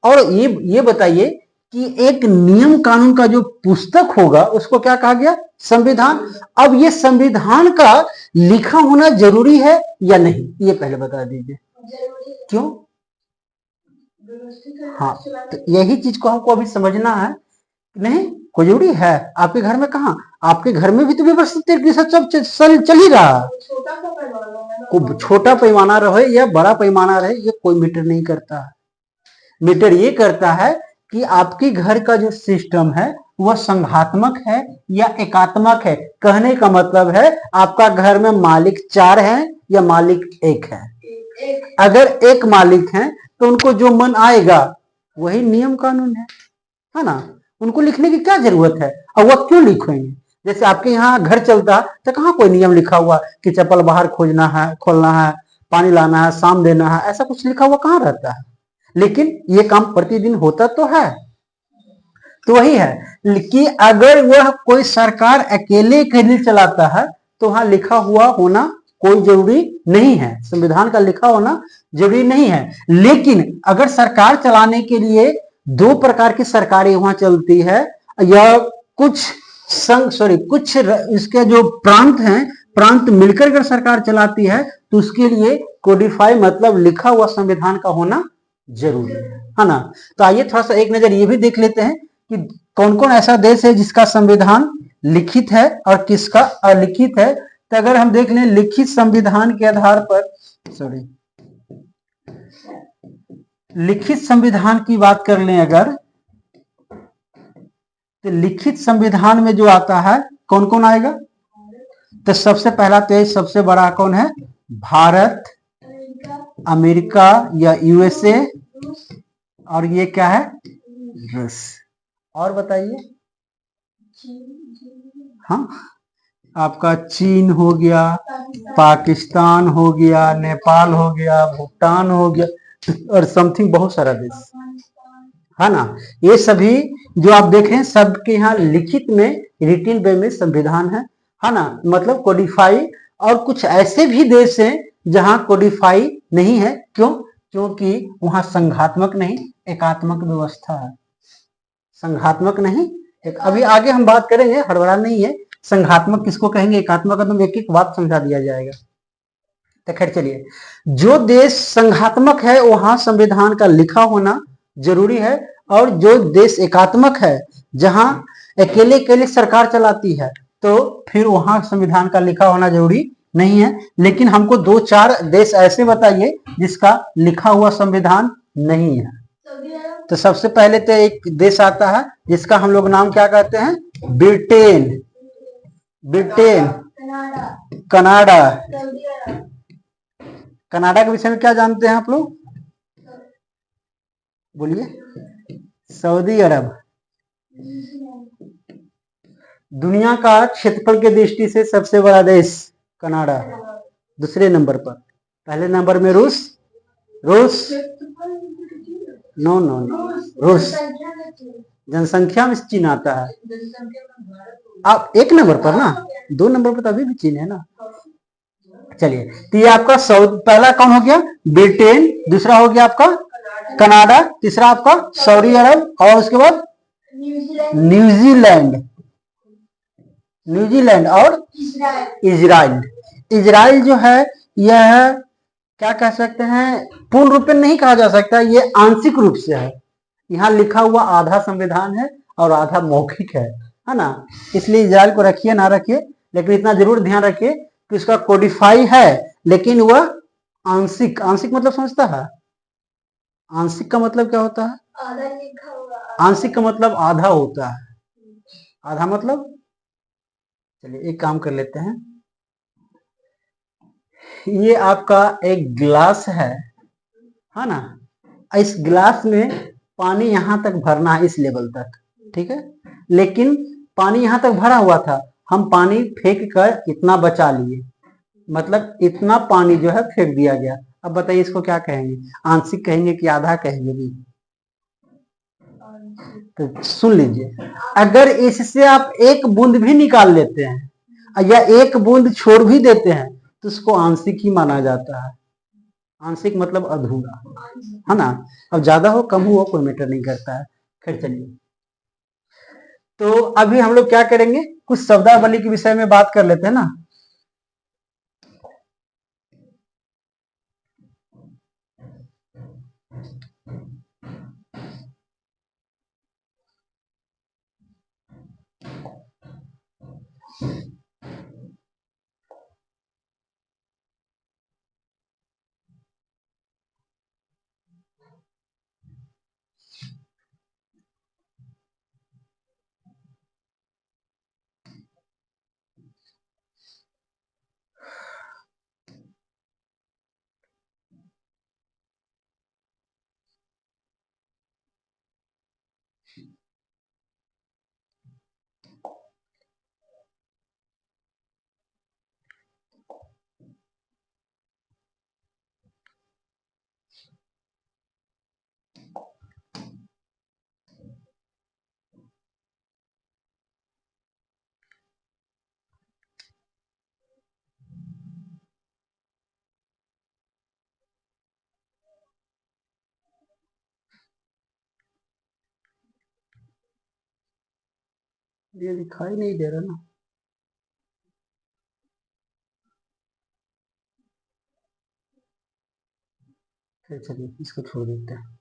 और ये बताइए कि एक नियम कानून का जो पुस्तक होगा उसको क्या कहा गया? संविधान। अब ये संविधान का लिखा होना जरूरी है या नहीं, ये पहले बता दीजिए। क्यों? हाँ, तो यही चीज को हमको अभी समझना है। नहीं, कोई जरूरी है? आपके घर में कहाँ? आपके घर में भी तो व्यवस्थित तरीके से सब चल ही रहा है। छोटा पैमाना रहे या बड़ा पैमाना रहे, ये कोई मैटर नहीं करता है। मैटर ये करता है कि आपके घर का जो सिस्टम है वह संघात्मक है या एकात्मक है। कहने का मतलब है आपका घर में मालिक 4 हैं या मालिक 1 है। अगर 1 मालिक हैं तो उनको जो मन आएगा वही नियम कानून है ना। उनको लिखने की क्या जरूरत है? और वह क्यों लिखेंगे? जैसे आपके यहाँ घर चलता तो कहाँ कोई नियम लिखा हुआ कि चप्पल बाहर खोजना है, खोलना है, पानी लाना है, साम देना है, ऐसा कुछ लिखा हुआ कहाँ रहता है? लेकिन ये काम प्रतिदिन होता तो है। तो वही है कि अगर वह कोई सरकार अकेले के लिए चलाता है तो वहां लिखा हुआ होना कोई जरूरी नहीं है, संविधान का लिखा होना जरूरी नहीं है। लेकिन अगर सरकार चलाने के लिए 2 प्रकार की सरकारें वहां चलती है, या कुछ कुछ इसके जो प्रांत हैं, प्रांत मिलकर अगर सरकार चलाती है तो उसके लिए कोडिफाई मतलब लिखा हुआ संविधान का होना जरूरी है ना। तो आइए थोड़ा सा एक नजर ये भी देख लेते हैं कि कौन कौन ऐसा देश है जिसका संविधान लिखित है और किसका अलिखित है। तो अगर हम देख लें लिखित संविधान के आधार पर, लिखित संविधान की बात कर लें अगर, तो लिखित संविधान में जो आता है कौन कौन आएगा? तो सबसे पहला तो सबसे बड़ा कौन है? भारत, अमेरिका या यूएसए, और ये क्या है? रूस। और बताइए। हाँ, आपका चीन हो गया, पाकिस्तान हो गया, नेपाल हो गया, भूटान हो गया, और समथिंग बहुत सारा देश है ना। ये सभी जो आप देख रहे हैं सबके यहाँ लिखित में, रिटिन वे में संविधान है ना, मतलब कोडिफाई। और कुछ ऐसे भी देश हैं जहां कोडिफाई नहीं है। क्यों? क्योंकि वहां संघात्मक नहीं एकात्मक व्यवस्था है। संघात्मक नहीं, अभी आगे हम बात करेंगे, हड़बड़ा नहीं है। संघात्मक किसको कहेंगे, एकात्मक का तो एक एक बात समझा दिया जाएगा। तो खैर चलिए, जो देश संघात्मक है वहां संविधान का लिखा होना जरूरी है, और जो देश एकात्मक है जहां अकेले अकेले सरकार चलाती है तो फिर वहां संविधान का लिखा होना जरूरी नहीं है। लेकिन हमको 2-4 देश ऐसे बताइए जिसका लिखा हुआ संविधान नहीं है। तो सबसे पहले तो एक देश आता है जिसका हम लोग नाम क्या कहते हैं? Britain, Canada. कनाडा के विषय में क्या जानते हैं आप लोग? बोलिए। सऊदी अरब। दुनिया का क्षेत्रफल के दृष्टि से सबसे बड़ा देश कनाडा, दूसरे नंबर पर। पहले नंबर में रूस। नो, रूस जनसंख्या में चीन आता है। जनसंख्या में भारत आप 1 नंबर पर ना, 2 नंबर पर तो अभी भी चीन है ना। चलिए, तो ये आपका पहला कौन हो गया? ब्रिटेन, दूसरा हो गया आपका कनाडा, तीसरा आपका सऊदी अरब, और उसके बाद न्यूजीलैंड, न्यूजीलैंड और इजराइल। इजराइल जो है यह क्या कह सकते हैं, पूर्ण रूप में नहीं कहा जा सकता, ये आंशिक रूप से है। यहाँ लिखा हुआ आधा संविधान है और आधा मौखिक है ना। इसलिए इजराइल को रखिए ना रखिए, लेकिन इतना जरूर ध्यान रखिए कि उसका कोडिफाई है, लेकिन वह आंशिक। आंशिक मतलब समझता है? आंशिक का मतलब क्या होता है? आधा लिखा हुआ, आंशिक का मतलब आधा होता है। आधा मतलब, चलिए एक काम कर लेते हैं। ये आपका एक गिलास है ना। इस गिलास में पानी यहां तक भरना है, इस लेवल तक, ठीक है। लेकिन पानी यहां तक भरा हुआ था, हम पानी फेंक कर इतना बचा लिए, मतलब इतना पानी जो है फेंक दिया गया। अब बताइए इसको क्या कहेंगे? आंशिक कहेंगे कि आधा कहेंगे भी? तो सुन लीजिए, अगर इससे आप एक बूंद भी निकाल लेते हैं या एक बूंद छोड़ भी देते हैं तो उसको आंशिक ही माना जाता है। आंशिक मतलब अधूरा, है ना। अब ज्यादा हो कम हो कोई मैटर नहीं करता है। फिर चलिए, तो अभी हम लोग क्या करेंगे, कुछ शब्दावली के विषय में बात कर लेते हैं ना। ये दिखाई नहीं दे रहा ना। फिर चलिए इसको छोड़ देते हैं।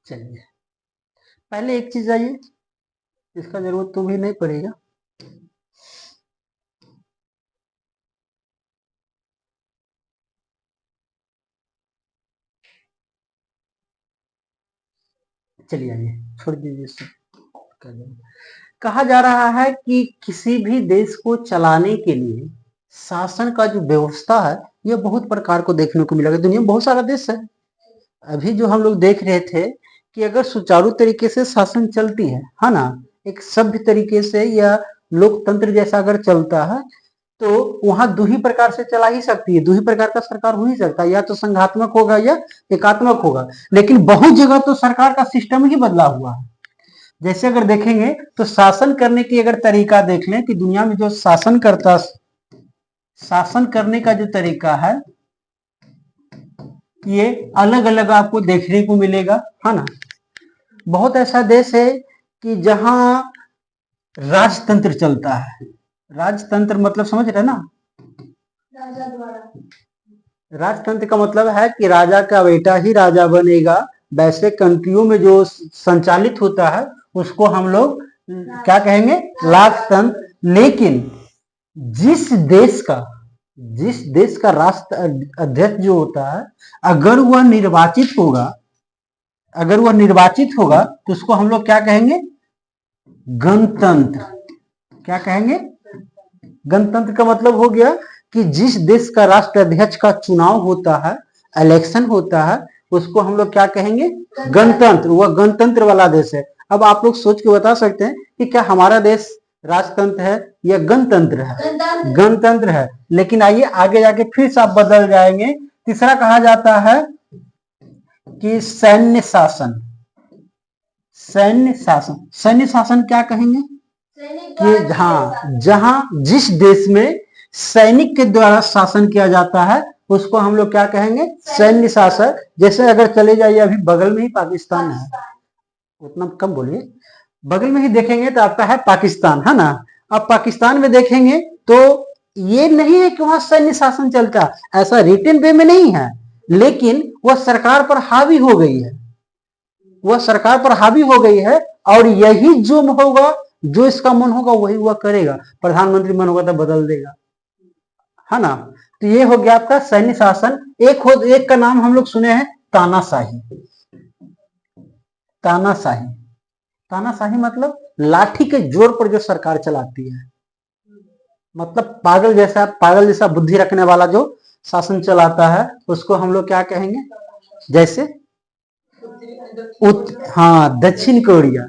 चलिए, पहले एक चीज आइए, इसका जरूरत तो भी नहीं पड़ेगा। चलिए आइए, छोड़ दीजिए इसको। कहा जा रहा है कि किसी भी देश को चलाने के लिए शासन का जो व्यवस्था है, यह बहुत प्रकार को देखने को मिलेगा। दुनिया में बहुत सारा देश है। अभी जो हम लोग देख रहे थे कि अगर सुचारू तरीके से शासन चलती है ना, एक सभ्य तरीके से या लोकतंत्र जैसा अगर चलता है, तो वहां दो ही प्रकार से चला ही सकती है, दो ही प्रकार का सरकार हो ही सकता है, या तो संघात्मक होगा या एकात्मक होगा। लेकिन बहुत जगह तो सरकार का सिस्टम ही बदला हुआ है। जैसे अगर देखेंगे तो शासन करने की अगर तरीका देख लें कि दुनिया में जो शासन करने का जो तरीका है, ये अलग अलग आपको देखने को मिलेगा, है ना। बहुत ऐसा देश है कि जहां राजतंत्र चलता है। राजतंत्र मतलब समझ रहे ना? राजा द्वारा। राजतंत्र का मतलब है कि राजा का बेटा ही राजा बनेगा। वैसे कंट्रियों में जो संचालित होता है उसको हम लोग क्या कहेंगे? राजतंत्र। लेकिन जिस देश का राष्ट्र अध्यक्ष जो होता है, अगर वह निर्वाचित होगा तो उसको हम लोग क्या कहेंगे? गणतंत्र। क्या कहेंगे? गणतंत्र का मतलब हो गया कि जिस देश का राष्ट्राध्यक्ष का चुनाव होता है, इलेक्शन होता है, उसको हम लोग क्या कहेंगे? गणतंत्र। वह गणतंत्र वाला देश है। अब आप लोग सोच के बता सकते हैं कि क्या हमारा देश राजतंत्र है या गणतंत्र है? गणतंत्र। गणतंत्र है। लेकिन आइए आगे जाके फिर से आप बदल जाएंगे, तीसरा कहा जाता है कि सैन्य शासन। सैन्य शासन, सैन्य शासन क्या कहेंगे कि हाँ, जहां जिस देश में सैनिक के द्वारा शासन किया जाता है उसको हम लोग क्या कहेंगे? सैन्य शासन। जैसे अगर चले जाइए, अभी बगल में ही पाकिस्तान है, उतना कम बोलिए, बगल में ही देखेंगे तो आपका है पाकिस्तान, है ना। अब पाकिस्तान में देखेंगे तो ये नहीं है कि वहां सैन्य शासन चलता, ऐसा रिटन वे में नहीं है, लेकिन वह सरकार पर हावी हो गई है, वह सरकार पर हावी हो गई है और यही जो होगा, जो इसका मन होगा वही वह करेगा। प्रधानमंत्री मन होगा तो बदल देगा, है ना। तो ये हो गया आपका सैन्य शासन। एक का नाम हम लोग सुने हैं, तानाशाही। तानाशाही, तानाशाही मतलब लाठी के जोर पर जो सरकार चलाती है, मतलब पागल जैसा बुद्धि रखने वाला जो शासन चलाता है उसको हम लोग क्या कहेंगे? जैसे हाँ, दक्षिण कोरिया,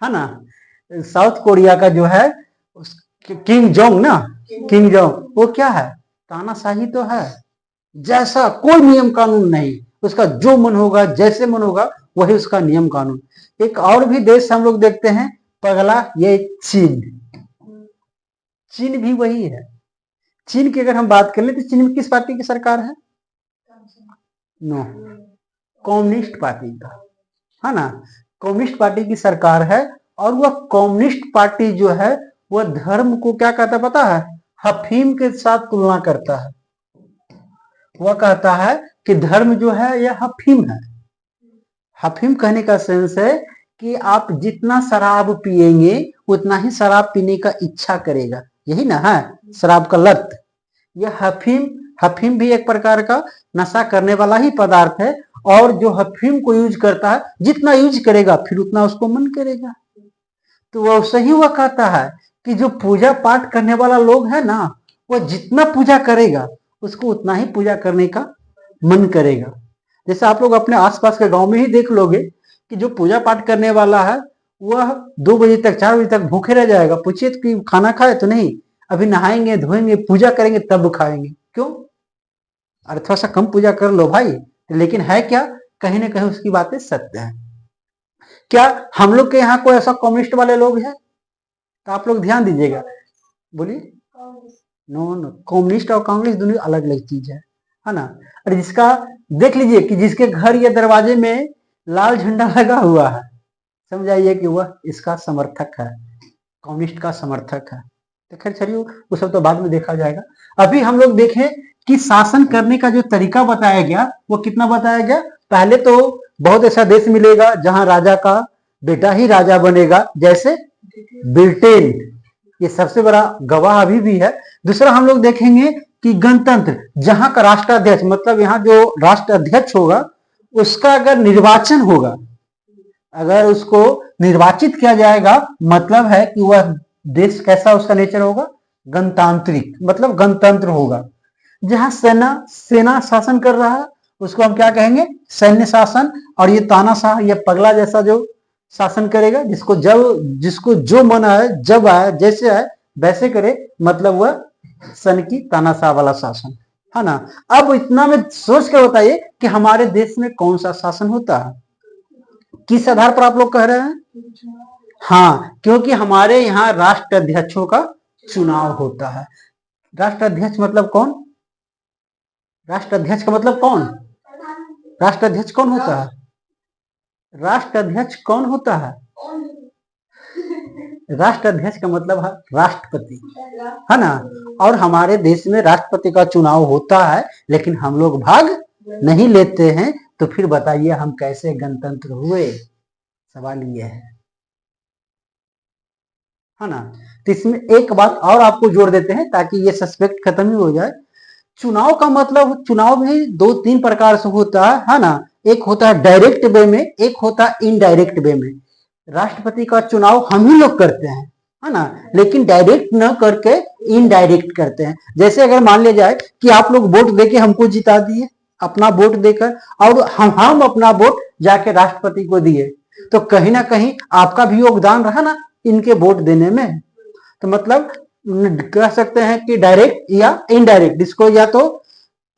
है ना। साउथ कोरिया का जो है किम जोंग ना, किम जोंग, वो क्या है? तानाशाही तो है, जैसा कोई नियम कानून नहीं, उसका जो मन होगा, जैसे मन होगा वही उसका नियम कानून। एक और भी देश हम लोग देखते हैं पगला, ये चीन। चीन भी वही है। चीन की अगर हम बात कर ले तो चीन में किस पार्टी की सरकार है? नो, कम्युनिस्ट पार्टी का, है ना। कम्युनिस्ट पार्टी की सरकार है और वह कम्युनिस्ट पार्टी जो है वह धर्म को क्या कहता है पता है? अफीम के साथ तुलना करता है। वह कहता है कि धर्म जो है यह अफीम है। अफीम कहने का सेंस है कि आप जितना शराब पिएंगे उतना ही शराब पीने का इच्छा करेगा, यही ना है शराब का लत। यह अफीम भी एक प्रकार का नशा करने वाला ही पदार्थ है, और जो अफीम को यूज करता है जितना यूज करेगा फिर उतना उसको मन करेगा। तो वह सही वह कहता है कि जो पूजा पाठ करने वाला लोग है ना, वह जितना पूजा करेगा उसको उतना ही पूजा करने का मन करेगा। जैसे आप लोग अपने आसपास के गांव में ही देख लोगे कि जो पूजा पाठ करने वाला है वह 2 बजे तक 4 बजे तक भूखे रह जाएगा। पूछिए कि खाना खाए तो नहीं, अभी नहाएंगे धोएंगे पूजा करेंगे तब खाएंगे। क्यों? अरे थोड़ा सा कम पूजा कर लो भाई। लेकिन है क्या, कहीं ना कहीं उसकी बातें सत्य है। क्या हम लोग के यहाँ कोई ऐसा कम्युनिस्ट वाले लोग हैं? तो आप लोग ध्यान दीजिएगा, बोलिए। नो नो, कम्युनिस्ट और कांग्रेस दोनों अलग अलग चीज है ना। और जिसका देख लीजिए कि जिसके घर या दरवाजे में लाल झंडा लगा हुआ है, समझाइए कि वह इसका समर्थक है, कम्युनिस्ट का समर्थक है। तो खैर चलिए वो सब तो बाद में देखा जाएगा। अभी हम लोग देखें कि शासन करने का जो तरीका बताया गया वो कितना बताया गया। पहले तो बहुत ऐसा देश मिलेगा जहां राजा का बेटा ही राजा बनेगा, जैसे ब्रिटेन, ये सबसे बड़ा गवाह अभी भी है। दूसरा हम लोग देखेंगे कि गणतंत्र, जहां का राष्ट्राध्यक्ष, मतलब यहाँ जो राष्ट्राध्यक्ष होगा उसका अगर निर्वाचन होगा, अगर उसको निर्वाचित किया जाएगा, मतलब है कि वह देश कैसा उसका नेचर होगा? गणतांत्रिक, मतलब गणतंत्र होगा। जहां सेना शासन कर रहा है उसको हम क्या कहेंगे? सैन्य शासन। और ये तानाशाह, ये पगला जैसा जो शासन करेगा, जिसको जो मन आए, जब आए, जैसे आए वैसे करे, मतलब वह सन की तानाशाह वाला शासन, है ना। अब इतना में सोच कर बताइए कि हमारे देश में कौन सा शासन होता है? किस आधार पर आप लोग कह रहे हैं? हाँ, क्योंकि हमारे यहाँ राष्ट्राध्यक्षों का चुनाव होता है। राष्ट्राध्यक्ष मतलब कौन? राष्ट्राध्यक्ष का मतलब कौन? राष्ट्राध्यक्ष कौन होता है? राष्ट्राध्यक्ष कौन होता है? राष्ट्राध्यक्ष का मतलब है राष्ट्रपति, है ना। और हमारे देश में राष्ट्रपति का चुनाव होता है, लेकिन हम लोग भाग नहीं लेते हैं। तो फिर बताइए हम कैसे गणतंत्र हुए? सवाल ये है ना। तो इसमें एक बात और आपको जोड़ देते हैं ताकि ये सस्पेक्ट खत्म ही हो जाए। चुनाव का मतलब, चुनाव भी 2-3 प्रकार से होता है ना। एक होता है डायरेक्ट वे में, एक होता है इनडायरेक्ट वे में। राष्ट्रपति का चुनाव हम ही लोग करते हैं, है ना, लेकिन डायरेक्ट न करके इनडायरेक्ट करते हैं। जैसे अगर मान लिया जाए कि आप लोग वोट देके हमको जिता दिए, अपना वोट देकर, और हम अपना वोट जाके राष्ट्रपति को दिए, तो कहीं ना कहीं आपका भी योगदान रहा ना इनके वोट देने में, तो मतलब कह सकते हैं कि डायरेक्ट या इनडायरेक्ट, इसको या तो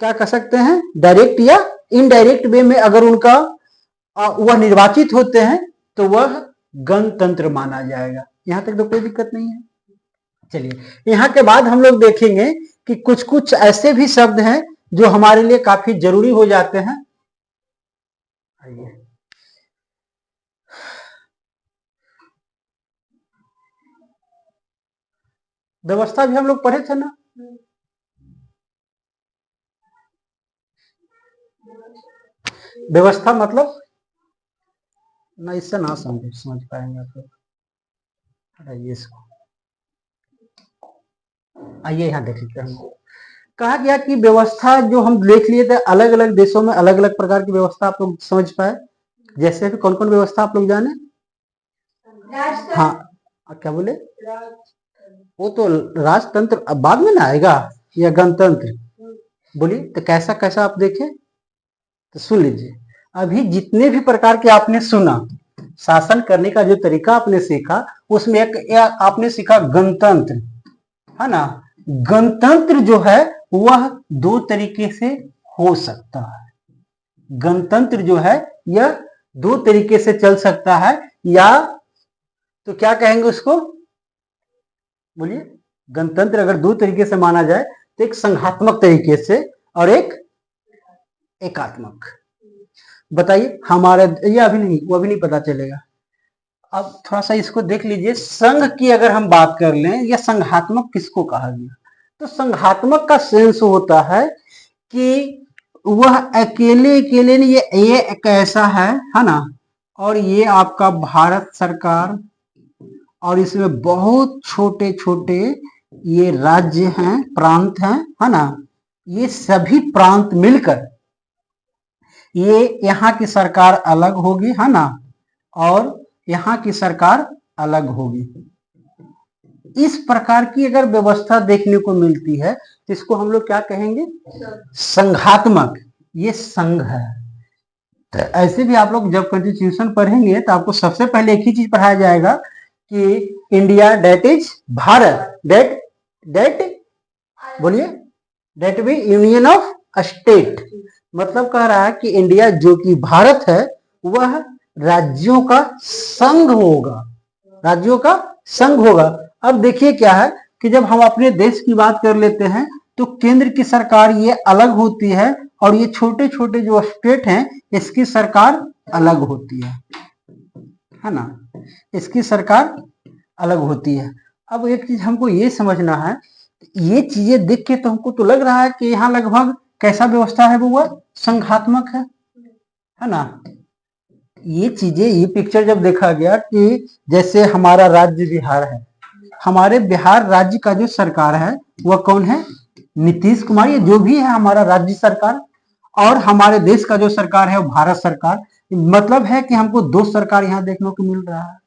क्या कह सकते हैं, डायरेक्ट या इनडायरेक्ट वे में अगर उनका वह निर्वाचित होते हैं तो वह गणतंत्र माना जाएगा। यहां तक तो कोई दिक्कत नहीं है। चलिए यहाँ के बाद हम लोग देखेंगे कि कुछ कुछ ऐसे भी शब्द हैं जो हमारे लिए काफी जरूरी हो जाते हैं। आइए, व्यवस्था भी हम लोग पढ़े थे ना। व्यवस्था मतलब ना, इससे ना समझ पाएंगे आप लोग। आइए इसको, आइए यहाँ देख लेते हैं। कहा गया कि व्यवस्था जो हम देख लिए थे, अलग अलग देशों में अलग अलग प्रकार की व्यवस्था आप लोग समझ पाए। जैसे भी कौन कौन व्यवस्था आप लोग जाने? हाँ, क्या बोले? वो तो राजतंत्र अब बाद में ना आएगा, या गणतंत्र? बोलिए तो कैसा कैसा आप देखे तो सुन लीजिए। अभी जितने भी प्रकार के आपने सुना, शासन करने का जो तरीका आपने सीखा, उसमें एक आपने सीखा गणतंत्र, है ना। गणतंत्र जो है वह दो तरीके से हो सकता है। गणतंत्र जो है यह दो तरीके से चल सकता है, या तो क्या कहेंगे उसको, बोलिए। गणतंत्र अगर दो तरीके से माना जाए तो एक संघात्मक तरीके से और एक एकात्मक। बताइए हमारे, ये अभी नहीं, वो अभी नहीं पता चलेगा। अब थोड़ा सा इसको देख लीजिए। संघ की अगर हम बात कर लें, या संघात्मक किसको कहा गया, तो संघात्मक का सेंस होता है कि वह अकेले अकेले नहीं, ये एक ऐसा है ना, और ये आपका भारत सरकार, और इसमें बहुत छोटे छोटे ये राज्य हैं, प्रांत हैं, है ना। ये सभी प्रांत मिलकर ये यहाँ की सरकार अलग होगी, है ना, और यहाँ की सरकार अलग होगी। इस प्रकार की अगर व्यवस्था देखने को मिलती है तो इसको हम लोग क्या कहेंगे, संघात्मक। ये संघ है। तो ऐसे भी आप लोग जब कॉन्स्टिट्यूशन पढ़ेंगे तो आपको सबसे पहले एक ही चीज पढ़ाया जाएगा कि India that is Bharat, that बोलिए, that be union of state. मतलब कह रहा है कि इंडिया जो कि भारत है वह राज्यों का संघ होगा, राज्यों का संघ होगा। अब देखिए क्या है कि जब हम अपने देश की बात कर लेते हैं तो केंद्र की सरकार ये अलग होती है, और ये छोटे छोटे जो स्टेट हैं इसकी सरकार अलग होती है ना, इसकी सरकार अलग होती है। अब एक चीज हमको ये समझना है, ये चीजें देख के तो हमको तो लग रहा है कि यहाँ लगभग कैसा व्यवस्था है, वो संघात्मक है ना। ये चीजें, ये पिक्चर जब देखा गया कि जैसे हमारा राज्य बिहार है, हमारे बिहार राज्य का जो सरकार है वह कौन है, नीतीश कुमार, ये जो भी है हमारा राज्य सरकार, और हमारे देश का जो सरकार है वो भारत सरकार। मतलब है कि हमको दो सरकार यहाँ देखने को मिल रहा है।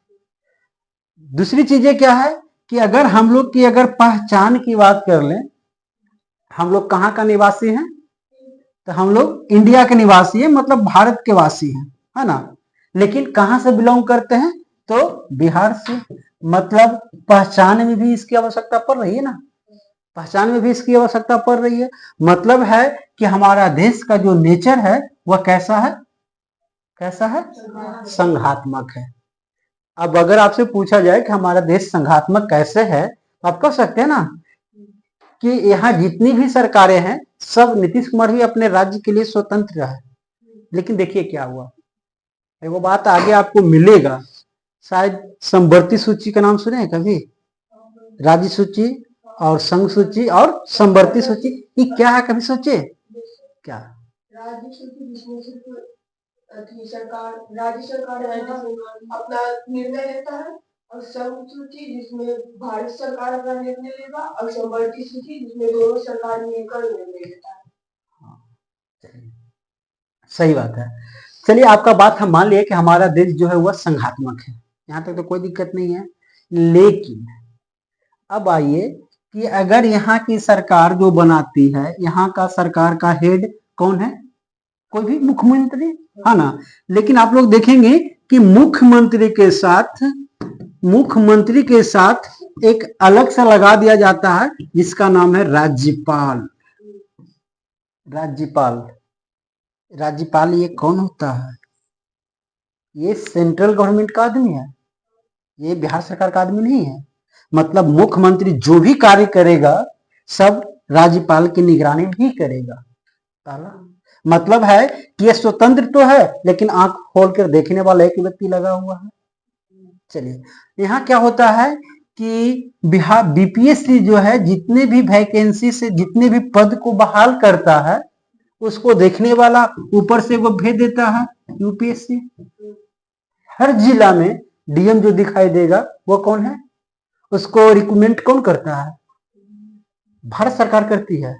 दूसरी चीजें क्या है कि अगर हम लोग की अगर पहचान की बात कर लें, हम लोग कहाँ का निवासी हैं, तो हम लोग इंडिया के निवासी हैं, मतलब भारत के वासी हैं, है ना। लेकिन कहाँ से बिलोंग करते हैं, तो बिहार से। मतलब पहचान में भी इसकी आवश्यकता पड़ रही है ना, पहचान में भी इसकी आवश्यकता पड़ रही है। मतलब है कि हमारा देश का जो नेचर है वह कैसा है, कैसा है, संघात्मक है। अब अगर आपसे पूछा जाए कि हमारा देश संघात्मक कैसे है, तो आप कह सकते हैं ना कि यहाँ जितनी भी सरकारें हैं सब, नीतीश कुमार भी अपने राज्य के लिए स्वतंत्र है। लेकिन देखिए क्या हुआ, वो बात आगे आपको मिलेगा। शायद समवर्ती सूची का नाम सुने हैं कभी, राज्य सूची और संघ सूची और समवर्ती सूची, ये क्या है कभी सोचे क्या? राज्य सूची जिसमें सिर्फ सरकार, राज्य सरकार अपना निर्णय लेता है, और संघ सूची जिसमें भारत सरकार अपना निर्णय लेगा, और समवर्ती सूची जिसमें दोनों सरकार मिलकर निर्णय लेता है। सही बात है। चलिए आपका बात हम मान लिए कि हमारा देश जो है वह संघात्मक है, यहाँ तक तो कोई दिक्कत नहीं है। लेकिन अब आइए कि अगर यहाँ की सरकार जो बनाती है, यहाँ का सरकार का हेड कौन है, कोई भी मुख्यमंत्री, है ना। लेकिन आप लोग देखेंगे कि मुख्यमंत्री के साथ एक अलग से लगा दिया जाता है जिसका नाम है राज्यपाल। राज्यपाल, राज्यपाल ये कौन होता है? ये सेंट्रल गवर्नमेंट का आदमी है, ये बिहार सरकार का आदमी नहीं है। मतलब मुख्यमंत्री जो भी कार्य करेगा सब राज्यपाल की निगरानी भी करेगा। पहला मतलब है कि ये स्वतंत्र तो है लेकिन आंख खोल कर देखने वाला एक व्यक्ति लगा हुआ है। चलिए, यहाँ क्या होता है कि बिहार बीपीएससी जो है जितने भी वैकेंसी से जितने भी पद को बहाल करता है उसको देखने वाला ऊपर से वो भेज देता है यूपीएससी। हर जिला में डीएम जो दिखाई देगा वो कौन है? उसको रिक्रूटमेंट कौन करता है? भारत सरकार करती है।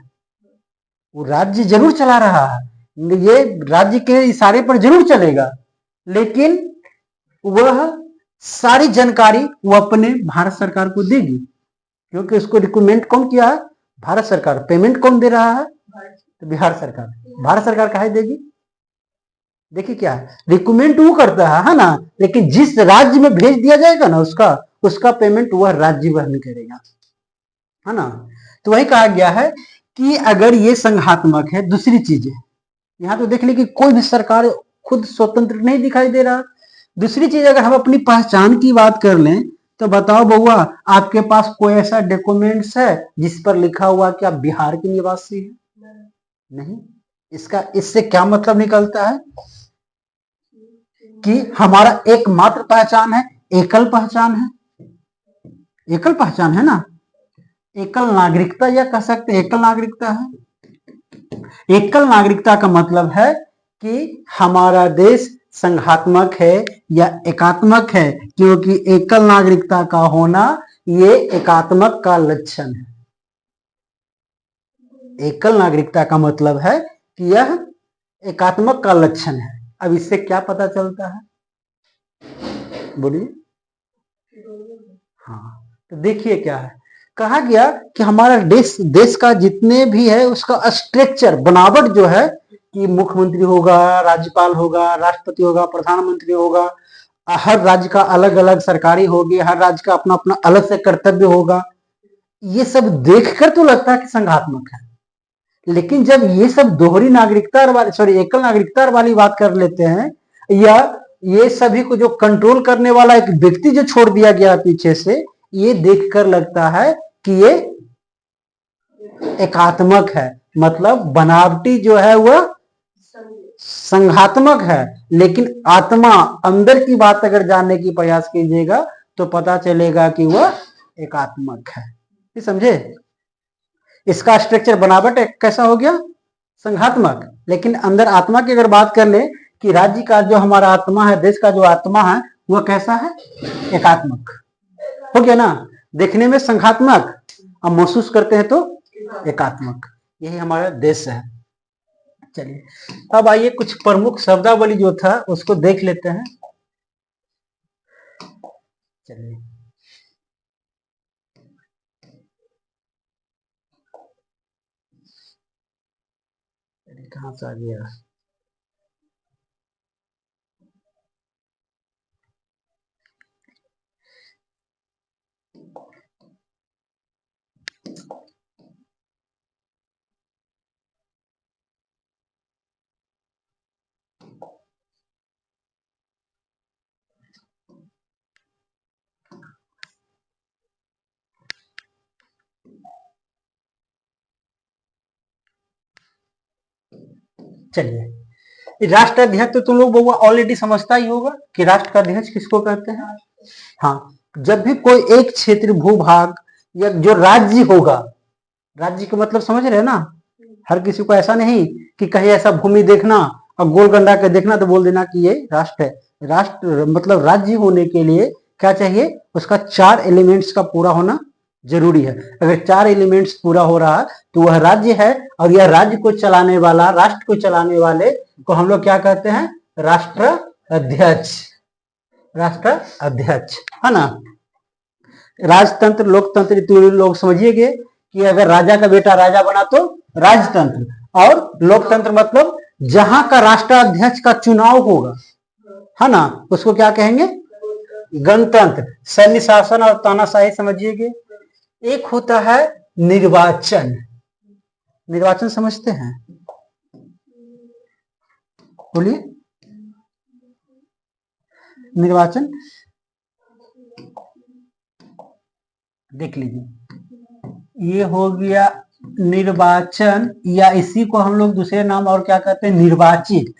वो राज्य जरूर चला रहा है, ये राज्य के इशारे पर जरूर चलेगा, लेकिन वह सारी जानकारी वो अपने भारत सरकार को देगी, क्योंकि उसको रिक्रूटमेंट कौन किया है? भारत सरकार। पेमेंट कौन दे रहा है? तो बिहार सरकार। भारत सरकार काहे देगी? देखिए क्या है, रिक्रूटमेंट वो करता है ना, लेकिन जिस राज्य में भेज दिया जाएगा ना उसका पेमेंट वह राज्य वहन करेगा, है ना। तो वही कहा गया है कि अगर ये संघात्मक है। दूसरी चीज है, यहाँ तो देख ले कि कोई भी सरकार खुद स्वतंत्र नहीं दिखाई दे रहा। दूसरी चीज, अगर हम अपनी पहचान की बात कर लें तो बताओ बउआ, आपके पास कोई ऐसा डॉक्यूमेंट्स है जिस पर लिखा हुआ कि आप बिहार के निवासी हैं? नहीं। इससे क्या मतलब निकलता है कि हमारा एकमात्र पहचान है, एकल पहचान है। एकल पहचान है ना, एकल नागरिकता या कह सकते एकल नागरिकता है। एकल नागरिकता का मतलब है कि हमारा देश संघात्मक है या एकात्मक है, क्योंकि एकल नागरिकता का होना ये एकात्मक का लक्षण है। एकल नागरिकता का मतलब है कि यह एकात्मक का लक्षण है। अब इससे क्या पता चलता है, बोलिए। हाँ, तो देखिए क्या है, कहा गया कि हमारा देश का जितने भी है उसका स्ट्रक्चर बनावट जो है कि मुख्यमंत्री होगा, राज्यपाल होगा, राष्ट्रपति होगा, प्रधानमंत्री होगा, हर राज्य का अलग अलग सरकारी होगी, हर राज्य का अपना अपना अलग से कर्तव्य होगा। ये सब देखकर तो लगता है कि संघात्मक है, लेकिन जब ये सब दोहरी नागरिकता वाली एकल नागरिकता वाली बात कर लेते हैं, या ये सभी को जो कंट्रोल करने वाला एक व्यक्ति जो छोड़ दिया गया पीछे से, ये देखकर लगता है कि ये एकात्मक है। मतलब बनावटी जो है वह संघात्मक है, लेकिन आत्मा अंदर की बात अगर जानने की प्रयास कीजिएगा तो पता चलेगा कि वह एकात्मक है। समझे? इसका स्ट्रक्चर बनावट कैसा हो गया? संघात्मक। लेकिन अंदर आत्मा की अगर बात कर ले कि राज्य का जो हमारा आत्मा है, देश का जो आत्मा है, वह कैसा है? एकात्मक हो गया ना। देखने में संघात्मक, हम महसूस करते हैं तो एकात्मक। यही हमारा देश है। चलिए, अब आइए कुछ प्रमुख शब्दावली जो था उसको देख लेते हैं। चलिए, कहां से आ गया? चलिए, राष्ट्र अध्यक्ष तो तुम लोग बहुआ ऑलरेडी समझता ही होगा कि राष्ट्र का अध्यक्ष किसको कहते हैं। हाँ, जब भी कोई एक क्षेत्र, भूभाग या जो राज्य होगा, राज्य का मतलब समझ रहे हैं ना, हर किसी को ऐसा नहीं कि कहीं ऐसा भूमि देखना और गोल गंडा के देखना तो बोल देना कि ये राष्ट्र है। राष्ट्र मतलब राज्य होने के लिए क्या चाहिए? उसका 4 एलिमेंट्स का पूरा होना जरूरी है। अगर 4 एलिमेंट्स पूरा हो रहा है तो वह राज्य है, और यह राज्य को चलाने वाला, राष्ट्र को चलाने वाले को हम लोग क्या कहते हैं? राष्ट्र अध्यक्ष। राष्ट्र अध्यक्ष, है ना। राजतंत्र, लोकतंत्र तो लोग समझिएगे कि अगर राजा का बेटा राजा बना तो राजतंत्र, और लोकतंत्र मतलब जहां का राष्ट्राध्यक्ष का चुनाव होगा, है ना, उसको क्या कहेंगे? गणतंत्र, सैन्य शासन और तानाशाही समझिएगे। एक होता है निर्वाचन। निर्वाचन समझते हैं? बोलिए। निर्वाचन देख लीजिए, ये हो गया निर्वाचन, या इसी को हम लोग दूसरे नाम और क्या कहते हैं, निर्वाचित।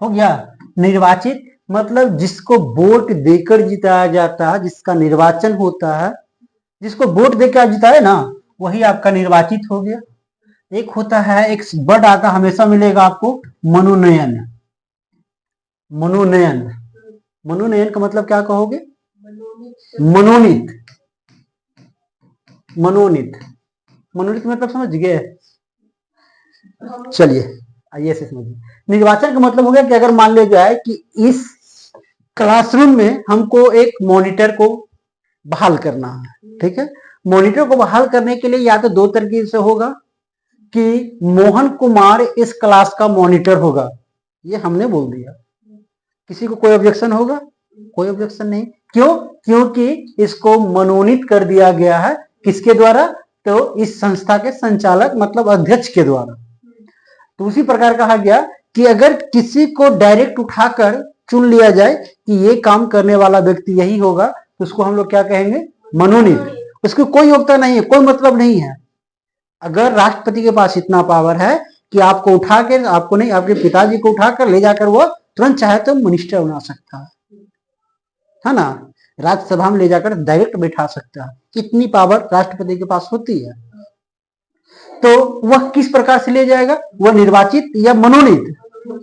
हो गया निर्वाचित, मतलब जिसको वोट देकर जिताया जाता है, जिसका निर्वाचन होता है, जिसको वोट देकर जिताए ना, वही आपका निर्वाचित हो गया। एक होता है, एक वर्ड आता हमेशा मिलेगा आपको, मनोनयन। मनोनयन, मनोनयन का मतलब क्या कहोगे? मनोनीत। मनोनीत, मनोनीत मतलब समझ गए? चलिए आइए से समझिए। निर्वाचन का मतलब हो गया कि अगर मान लिया जाए कि इस क्लासरूम में हमको एक मॉनिटर को बहाल करना है, ठीक है। मॉनिटर को बहाल करने के लिए या तो दो तरीके से होगा कि मोहन कुमार इस क्लास का मॉनिटर होगा, ये हमने बोल दिया। किसी को कोई ऑब्जेक्शन होगा? कोई ऑब्जेक्शन नहीं। क्यों? क्योंकि इसको मनोनीत कर दिया गया है। किसके द्वारा? तो इस संस्था के संचालक मतलब अध्यक्ष के द्वारा। तो उसी प्रकार कहा गया कि अगर किसी को डायरेक्ट उठाकर चुन लिया जाए कि ये काम करने वाला व्यक्ति यही होगा, तो उसको हम लोग क्या कहेंगे? मनोनीत। उसकी कोई योग्यता नहीं है, कोई मतलब नहीं है। अगर राष्ट्रपति के पास इतना पावर है कि आपको उठा के, आपको नहीं, आपके पिताजी को उठाकर ले जाकर वो तुरंत चाहे तो मिनिस्टर बना सकता है ना, राज्यसभा में ले जाकर डायरेक्ट बैठा सकता है। इतनी पावर राष्ट्रपति के पास होती है। तो वह किस प्रकार से ले जाएगा? वह निर्वाचित या मनोनीत?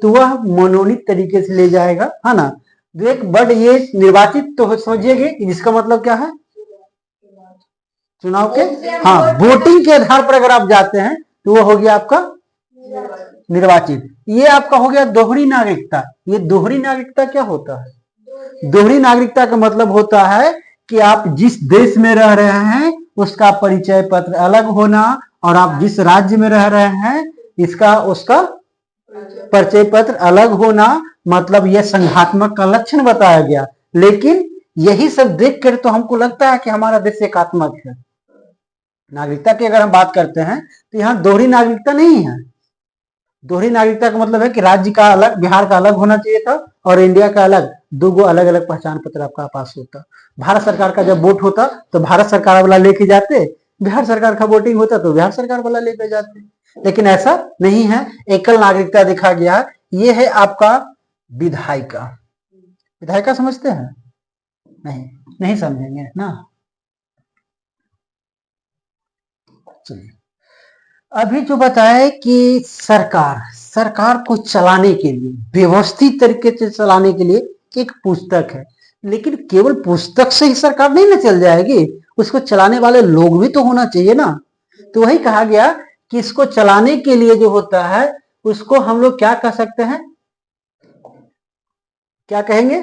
तो वह मनोनीत तरीके से ले जाएगा, है ना। तो एक वर्ड ये निर्वाचित तो समझिएगा, जिसका मतलब क्या है? चुनाव के, हाँ, वोटिंग के आधार पर अगर आप जाते हैं तो वो हो गया आपका निर्वाचित। ये आपका हो गया दोहरी नागरिकता। ये दोहरी नागरिकता क्या होता है? दोहरी नागरिकता का मतलब होता है कि आप जिस देश में रह रहे हैं उसका परिचय पत्र अलग होना, और आप जिस राज्य में रह रहे हैं इसका उसका परिचय पत्र अलग होना, मतलब यह संघात्मक का लक्षण बताया गया। लेकिन यही सब देख कर तो हमको लगता है कि हमारा देश एकात्मक है। नागरिकता की अगर हम बात करते हैं तो यहाँ दोहरी नागरिकता नहीं है। दोहरी नागरिकता का मतलब है कि राज्य का अलग, बिहार का अलग होना चाहिए था और इंडिया का अलग, दो अलग अलग पहचान पत्र आपका पास होता। भारत सरकार का जब वोट होता तो भारत सरकार वाला लेके जाते, बिहार सरकार का वोटिंग होता तो बिहार सरकार वाला लेके जाते। लेकिन ऐसा नहीं है, एकल नागरिकता दिखा गया। ये है आपका विधायिका। विधायिका समझते हैं? नहीं, नहीं समझेंगे ना। चलिए, अभी जो बताए कि सरकार को चलाने के लिए, व्यवस्थित तरीके से चलाने के लिए एक पुस्तक है। लेकिन केवल पुस्तक से ही सरकार नहीं ना चल जाएगी, उसको चलाने वाले लोग भी तो होना चाहिए ना। तो वही कहा गया कि इसको चलाने के लिए जो होता है उसको हम लोग क्या कह सकते हैं? क्या कहेंगे?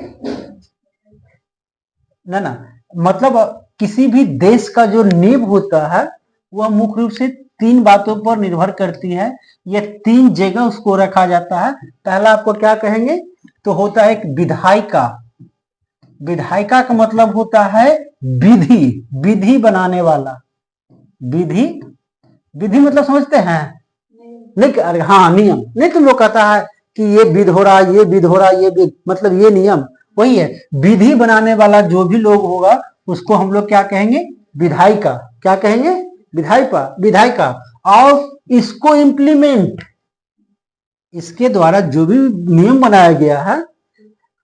ना, मतलब किसी भी देश का जो नींव होता है वह मुख्य रूप से तीन बातों पर निर्भर करती है। ये तीन जगह उसको रखा जाता है। पहला आपको क्या कहेंगे? तो होता है एक विधायिका। विधायिका का मतलब होता है विधि, विधि बनाने वाला। विधि, विधि मतलब समझते हैं? नहीं, अरे हाँ, नियम नहीं। तुम लोग कहता है कि ये विध हो रहा, ये विध हो रहा, ये विध मतलब ये नियम, वही है। विधि बनाने वाला जो भी लोग होगा उसको हम लोग क्या कहेंगे? विधायिका। क्या कहेंगे? विधायिका। और इसको इम्प्लीमेंट, इसके द्वारा जो भी नियम बनाया गया है,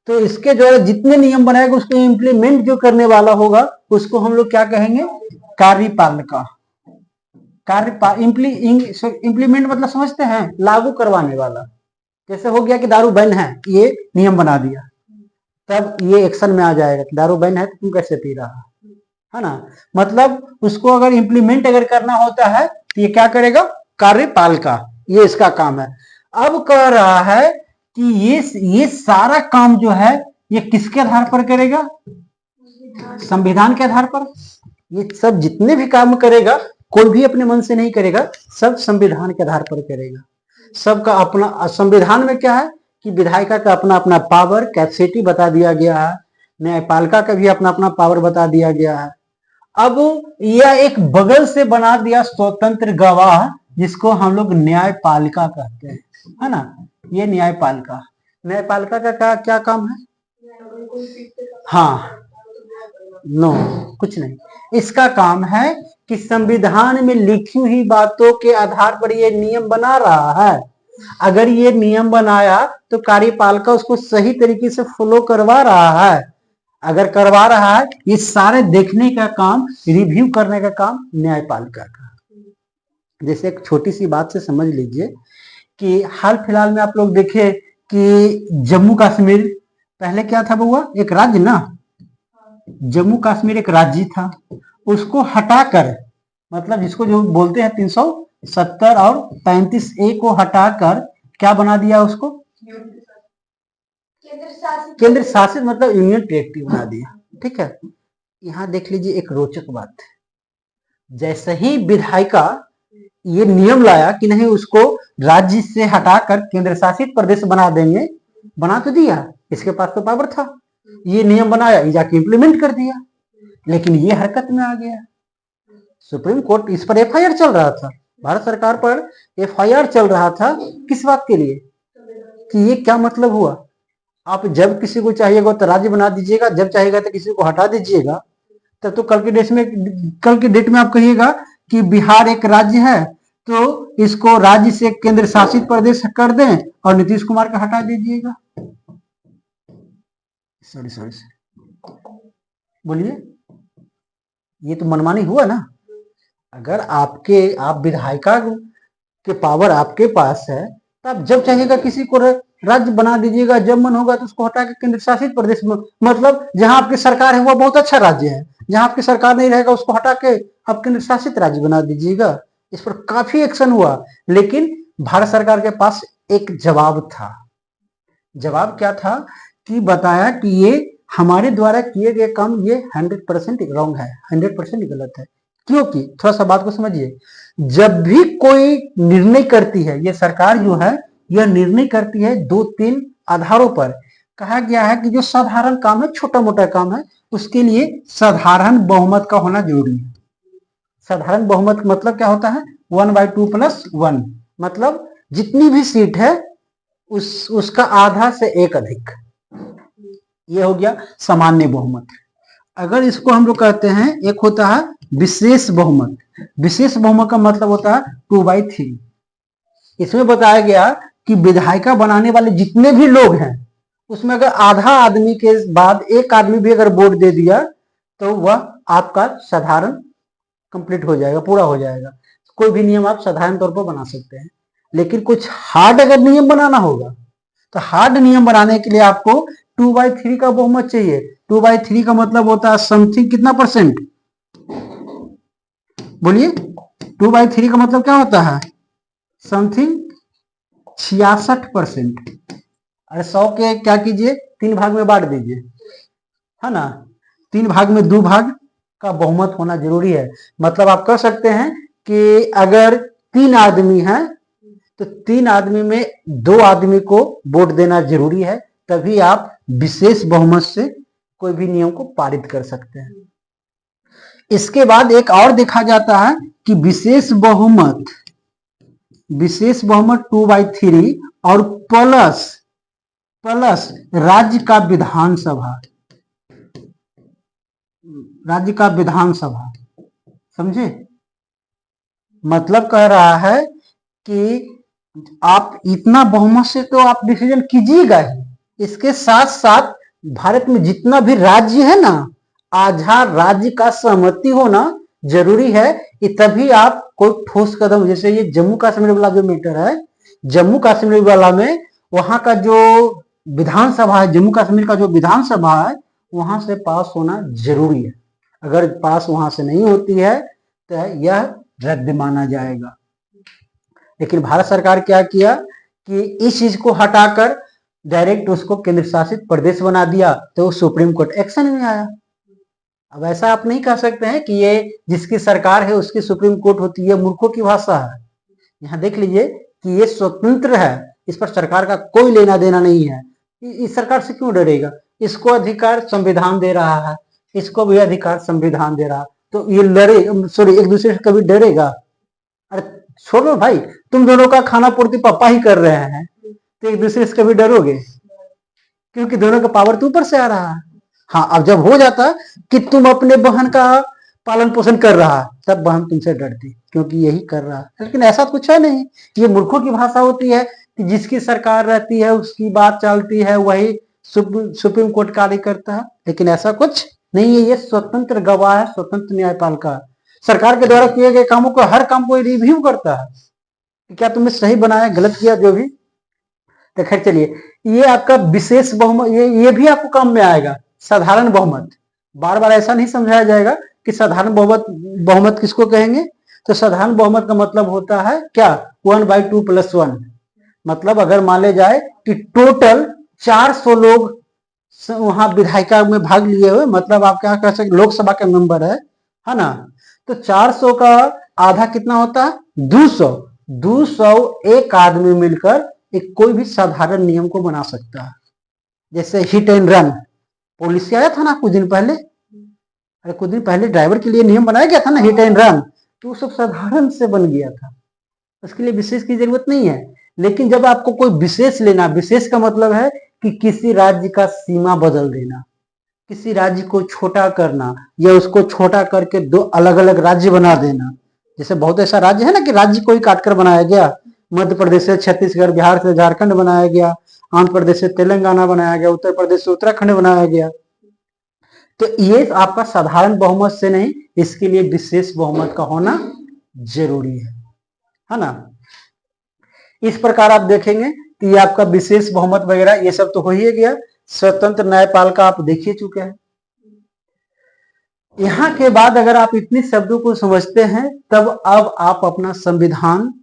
तो इसके द्वारा जितने नियम बनाएगा उसको इम्प्लीमेंट जो करने वाला होगा उसको हम लोग क्या कहेंगे? कार्यपालिका। इम्प्लीमेंट मतलब समझते हैं? लागू करवाने वाला। जैसे हो गया कि दारू बैन है, ये नियम बना दिया, तब ये एक्शन में आ जाएगा कि दारू बैन है तो तुम कैसे पी रहा है ना। मतलब उसको अगर इम्प्लीमेंट अगर करना होता है तो ये क्या करेगा? कार्यपालिका, ये इसका काम है। अब कह रहा है कि ये सारा काम जो है ये किसके आधार पर करेगा? संविधान के आधार पर। ये सब जितने भी काम करेगा कोई भी अपने मन से नहीं करेगा, सब संविधान के आधार पर करेगा। सबका अपना, संविधान में क्या है कि विधायिका का अपना अपना पावर कैपेसिटी बता दिया गया है। न्यायपालिका का भी अपना अपना पावर बता दिया गया है। अब यह एक बगल से बना दिया स्वतंत्र गवाह, जिसको हम लोग न्यायपालिका कहते हैं, है ना। ये न्यायपालिका, न्यायपालिका का क्या काम है? हाँ, नो, कुछ नहीं। इसका काम है कि संविधान में लिखी हुई बातों के आधार पर ये नियम बना रहा है। अगर ये नियम बनाया तो कार्यपालिका उसको सही तरीके से फॉलो करवा रहा है। अगर करवा रहा है, ये सारे देखने का काम, रिव्यू करने का काम न्यायपालिका का। जैसे एक छोटी सी बात से समझ लीजिए कि हाल फिलहाल में आप लोग देखे कि जम्मू कश्मीर पहले क्या था बउआ? एक राज्य ना। जम्मू कश्मीर एक राज्य था, उसको हटाकर, मतलब जिसको जो बोलते हैं 370 और 35A को हटाकर क्या बना दिया उसको? केंद्र शासित, मतलब यूनियन टेरिटरी बना दिया। ठीक है, यहाँ देख लीजिए एक रोचक बात। जैसे ही विधायिका ये नियम लाया कि नहीं, उसको राज्य से हटाकर केंद्र शासित प्रदेश बना देंगे, बना तो दिया, इसके पास तो पावर था, ये नियम बनाया, ये जाके इम्प्लीमेंट कर दिया, लेकिन ये हरकत में आ गया। सुप्रीम कोर्ट इस पर एफआईआर चल रहा था, भारत सरकार पर एफआईआर चल रहा था। किस बात के लिए? कि ये क्या मतलब हुआ? आप जब किसी को चाहिएगा तो राज्य बना दीजिएगा, जब चाहेगा तो किसी को हटा दीजिएगा। तब तो कल के डेट में आप कहिएगा कि बिहार एक राज्य है, तो इसको राज्य से केंद्र शासित प्रदेश कर दें और नीतीश कुमार का हटा दीजिएगा। सॉरी बोलिए, ये तो मनमानी हुआ ना। अगर आप विधायिका के पावर आपके पास है, तो आप जब चाहेगा किसी को राज्य बना दीजिएगा, जब मन होगा तो उसको हटा के केंद्र शासित प्रदेश में, मतलब जहां आपकी सरकार है वो बहुत अच्छा राज्य है, जहां आपकी सरकार नहीं रहेगा उसको हटा के आप केंद्र शासित राज्य बना दीजिएगा। इस पर काफी एक्शन हुआ, लेकिन भारत सरकार के पास एक जवाब था। जवाब क्या था? कि बताया कि ये हमारे द्वारा किए गए काम ये 100% रॉन्ग है, 100% गलत है। क्योंकि थोड़ा सा बात को समझिए, जब भी कोई निर्णय करती है ये सरकार जो है, यह निर्णय करती है 2-3 आधारों पर। कहा गया है कि जो साधारण काम है, छोटा मोटा काम है, उसके लिए साधारण बहुमत का होना जरूरी है। साधारण बहुमत मतलब क्या होता है? 1/2 + 1, मतलब जितनी भी सीट है उसका आधा से एक अधिक, ये हो गया सामान्य बहुमत। अगर इसको हम लोग कहते हैं, एक होता है विशेष बहुमत। विशेष बहुमत का मतलब होता है 2/3। इसमें बताया गया कि विधायिका बनाने वाले जितने भी लोग हैं, उसमें अगर आधा आदमी के बाद एक आदमी भी अगर वोट दे दिया तो वह आपका साधारण कंप्लीट हो जाएगा, पूरा हो जाएगा। कोई भी नियम आप साधारण तौर पर बना सकते हैं, लेकिन कुछ हार्ड अगर नियम बनाना होगा तो हार्ड नियम बनाने के लिए आपको 2/3 का बहुमत चाहिए। 2/3 का मतलब होता है समथिंग कितना %? बोलिए, 2/3 का मतलब क्या होता है? समथिंग 66%। अरे 100 के क्या कीजिए, 3 भाग में बांट दीजिए, है ना। 3 भाग में 2 भाग का बहुमत होना जरूरी है। मतलब आप कह सकते हैं कि अगर 3 आदमी हैं तो 3 आदमी में 2 आदमी को वोट देना जरूरी है, तभी आप विशेष बहुमत से कोई भी नियम को पारित कर सकते हैं। इसके बाद एक और देखा जाता है कि विशेष बहुमत 2/3 और प्लस राज्य का विधानसभा, समझे? मतलब कह रहा है कि आप इतना बहुमत से तो आप डिसीजन कीजिएगा ही, इसके साथ साथ भारत में जितना भी राज्य है ना, आधा राज्य का सहमति होना जरूरी है, कि तभी आप कोई ठोस कदम, जैसे ये जम्मू कश्मीर वाला जो मैटर है, जम्मू कश्मीर वाला में वहां का जो विधानसभा है, जम्मू कश्मीर का जो विधानसभा है, वहां से पास होना जरूरी है। अगर पास वहां से नहीं होती है तो यह रद्द माना जाएगा। लेकिन भारत सरकार क्या किया कि इस चीज को हटाकर डायरेक्ट उसको केंद्र शासित प्रदेश बना दिया, तो सुप्रीम कोर्ट एक्शन में आया। अब ऐसा आप नहीं कह सकते हैं कि ये जिसकी सरकार है उसकी सुप्रीम कोर्ट होती है, मूर्खों की भाषा है। यहाँ देख लीजिए कि ये स्वतंत्र है, इस पर सरकार का कोई लेना देना नहीं है। इस सरकार से क्यों डरेगा? इसको अधिकार संविधान दे रहा है, इसको भी अधिकार संविधान दे रहा है, तो ये एक दूसरे से कभी डरेगा? अरे छोड़ो भाई, तुम दोनों का खाना पूर्ति पापा ही कर रहे हैं, तो एक दूसरे से कभी डरोगे? क्योंकि दोनों का पावर तो ऊपर से आ रहा है। हाँ, अब जब हो जाता कि तुम अपने बहन का पालन पोषण कर रहा, तब बहन तुमसे डरती, क्योंकि यही कर रहा है। लेकिन ऐसा कुछ है नहीं, ये मूर्खों की भाषा होती है कि जिसकी सरकार रहती है उसकी बात चलती है, वही सुप्रीम कोर्ट कार्य करता है। लेकिन ऐसा कुछ नहीं है, ये स्वतंत्र गवाह है, स्वतंत्र न्यायपालिका। सरकार के द्वारा किए गए कामों को, हर काम को रिव्यू करता है कि क्या तुमने सही बनाया, गलत किया, जो भी। तो खैर चलिए, ये आपका विशेष बहुमत, ये भी आपको काम में आएगा। साधारण बहुमत, बार बार ऐसा नहीं समझाया जाएगा कि साधारण बहुमत, बहुमत किसको कहेंगे? तो साधारण बहुमत का मतलब होता है क्या? 1/2 + 1। मतलब अगर मान ले जाए कि टोटल 400 लोग वहां विधायिका में भाग लिए हुए, मतलब आप क्या कह सकते, लोकसभा के मेंबर है ना? तो 400 का आधा कितना होता है? 200। 200 एक आदमी मिलकर एक कोई भी साधारण नियम को बना सकता है। जैसे हिट एंड रन, पुलिस से आया था ना कुछ दिन पहले, अरे कुछ दिन पहले ड्राइवर के लिए नियम बनाया गया था ना, हिट एंड रन, तो वो सब साधारण से बन गया था, उसके लिए विशेष की जरूरत नहीं है। लेकिन जब आपको कोई विशेष लेना, विशेष का मतलब है कि किसी राज्य का सीमा बदल देना, किसी राज्य को छोटा करना, या उसको छोटा करके दो अलग अलग राज्य बना देना। जैसे बहुत ऐसा राज्य है ना कि राज्य को ही काटकर बनाया गया, मध्य प्रदेश से छत्तीसगढ़, बिहार से झारखंड बनाया गया, आंध्र प्रदेश से तेलंगाना बनाया गया, उत्तर प्रदेश से उत्तराखंड बनाया गया। तो ये आपका साधारण बहुमत से नहीं, इसके लिए विशेष बहुमत का होना जरूरी है ना? इस प्रकार आप देखेंगे कि ये आपका विशेष बहुमत वगैरह ये सब तो हो ही गया। स्वतंत्र न्यायपालिका आप देख ही चुके हैं। यहां के बाद अगर आप इतने शब्दों को समझते हैं, तब अब आप अपना संविधान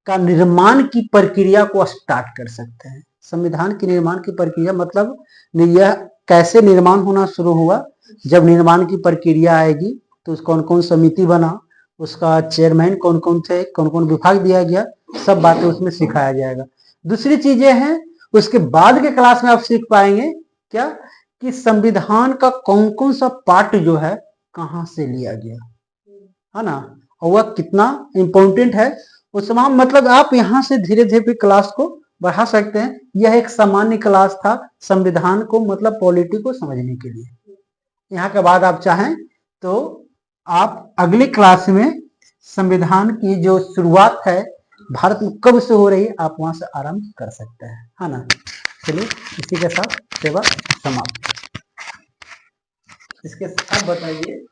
का निर्माण की प्रक्रिया को स्टार्ट कर सकते हैं। संविधान के निर्माण की प्रक्रिया मतलब यह कैसे निर्माण होना शुरू हुआ, जब निर्माण की प्रक्रिया आएगी तो कौन कौन समिति बना, उसका चेयरमैन कौन कौन थे, कौन कौन विभाग दिया गया, सब बातें उसमें सिखाया जाएगा। दूसरी चीजें हैं, उसके बाद के क्लास में आप सीख पाएंगे क्या कि संविधान का कौन कौन सा पार्ट जो है कहां से लिया गया, है ना, और वह कितना इंपॉर्टेंट है। उस तमाम मतलब आप यहाँ से धीरे धीरे क्लास को बढ़ा सकते हैं। यह एक सामान्य क्लास था संविधान को मतलब पॉलिटी को समझने के लिए। यहाँ के बाद आप चाहें तो आप अगली क्लास में संविधान की जो शुरुआत है भारत में कब से हो रही है, आप वहां से आरंभ कर सकते हैं, है ना। चलिए इसी के साथ सेवा समाप्त। इसके साथ बताइए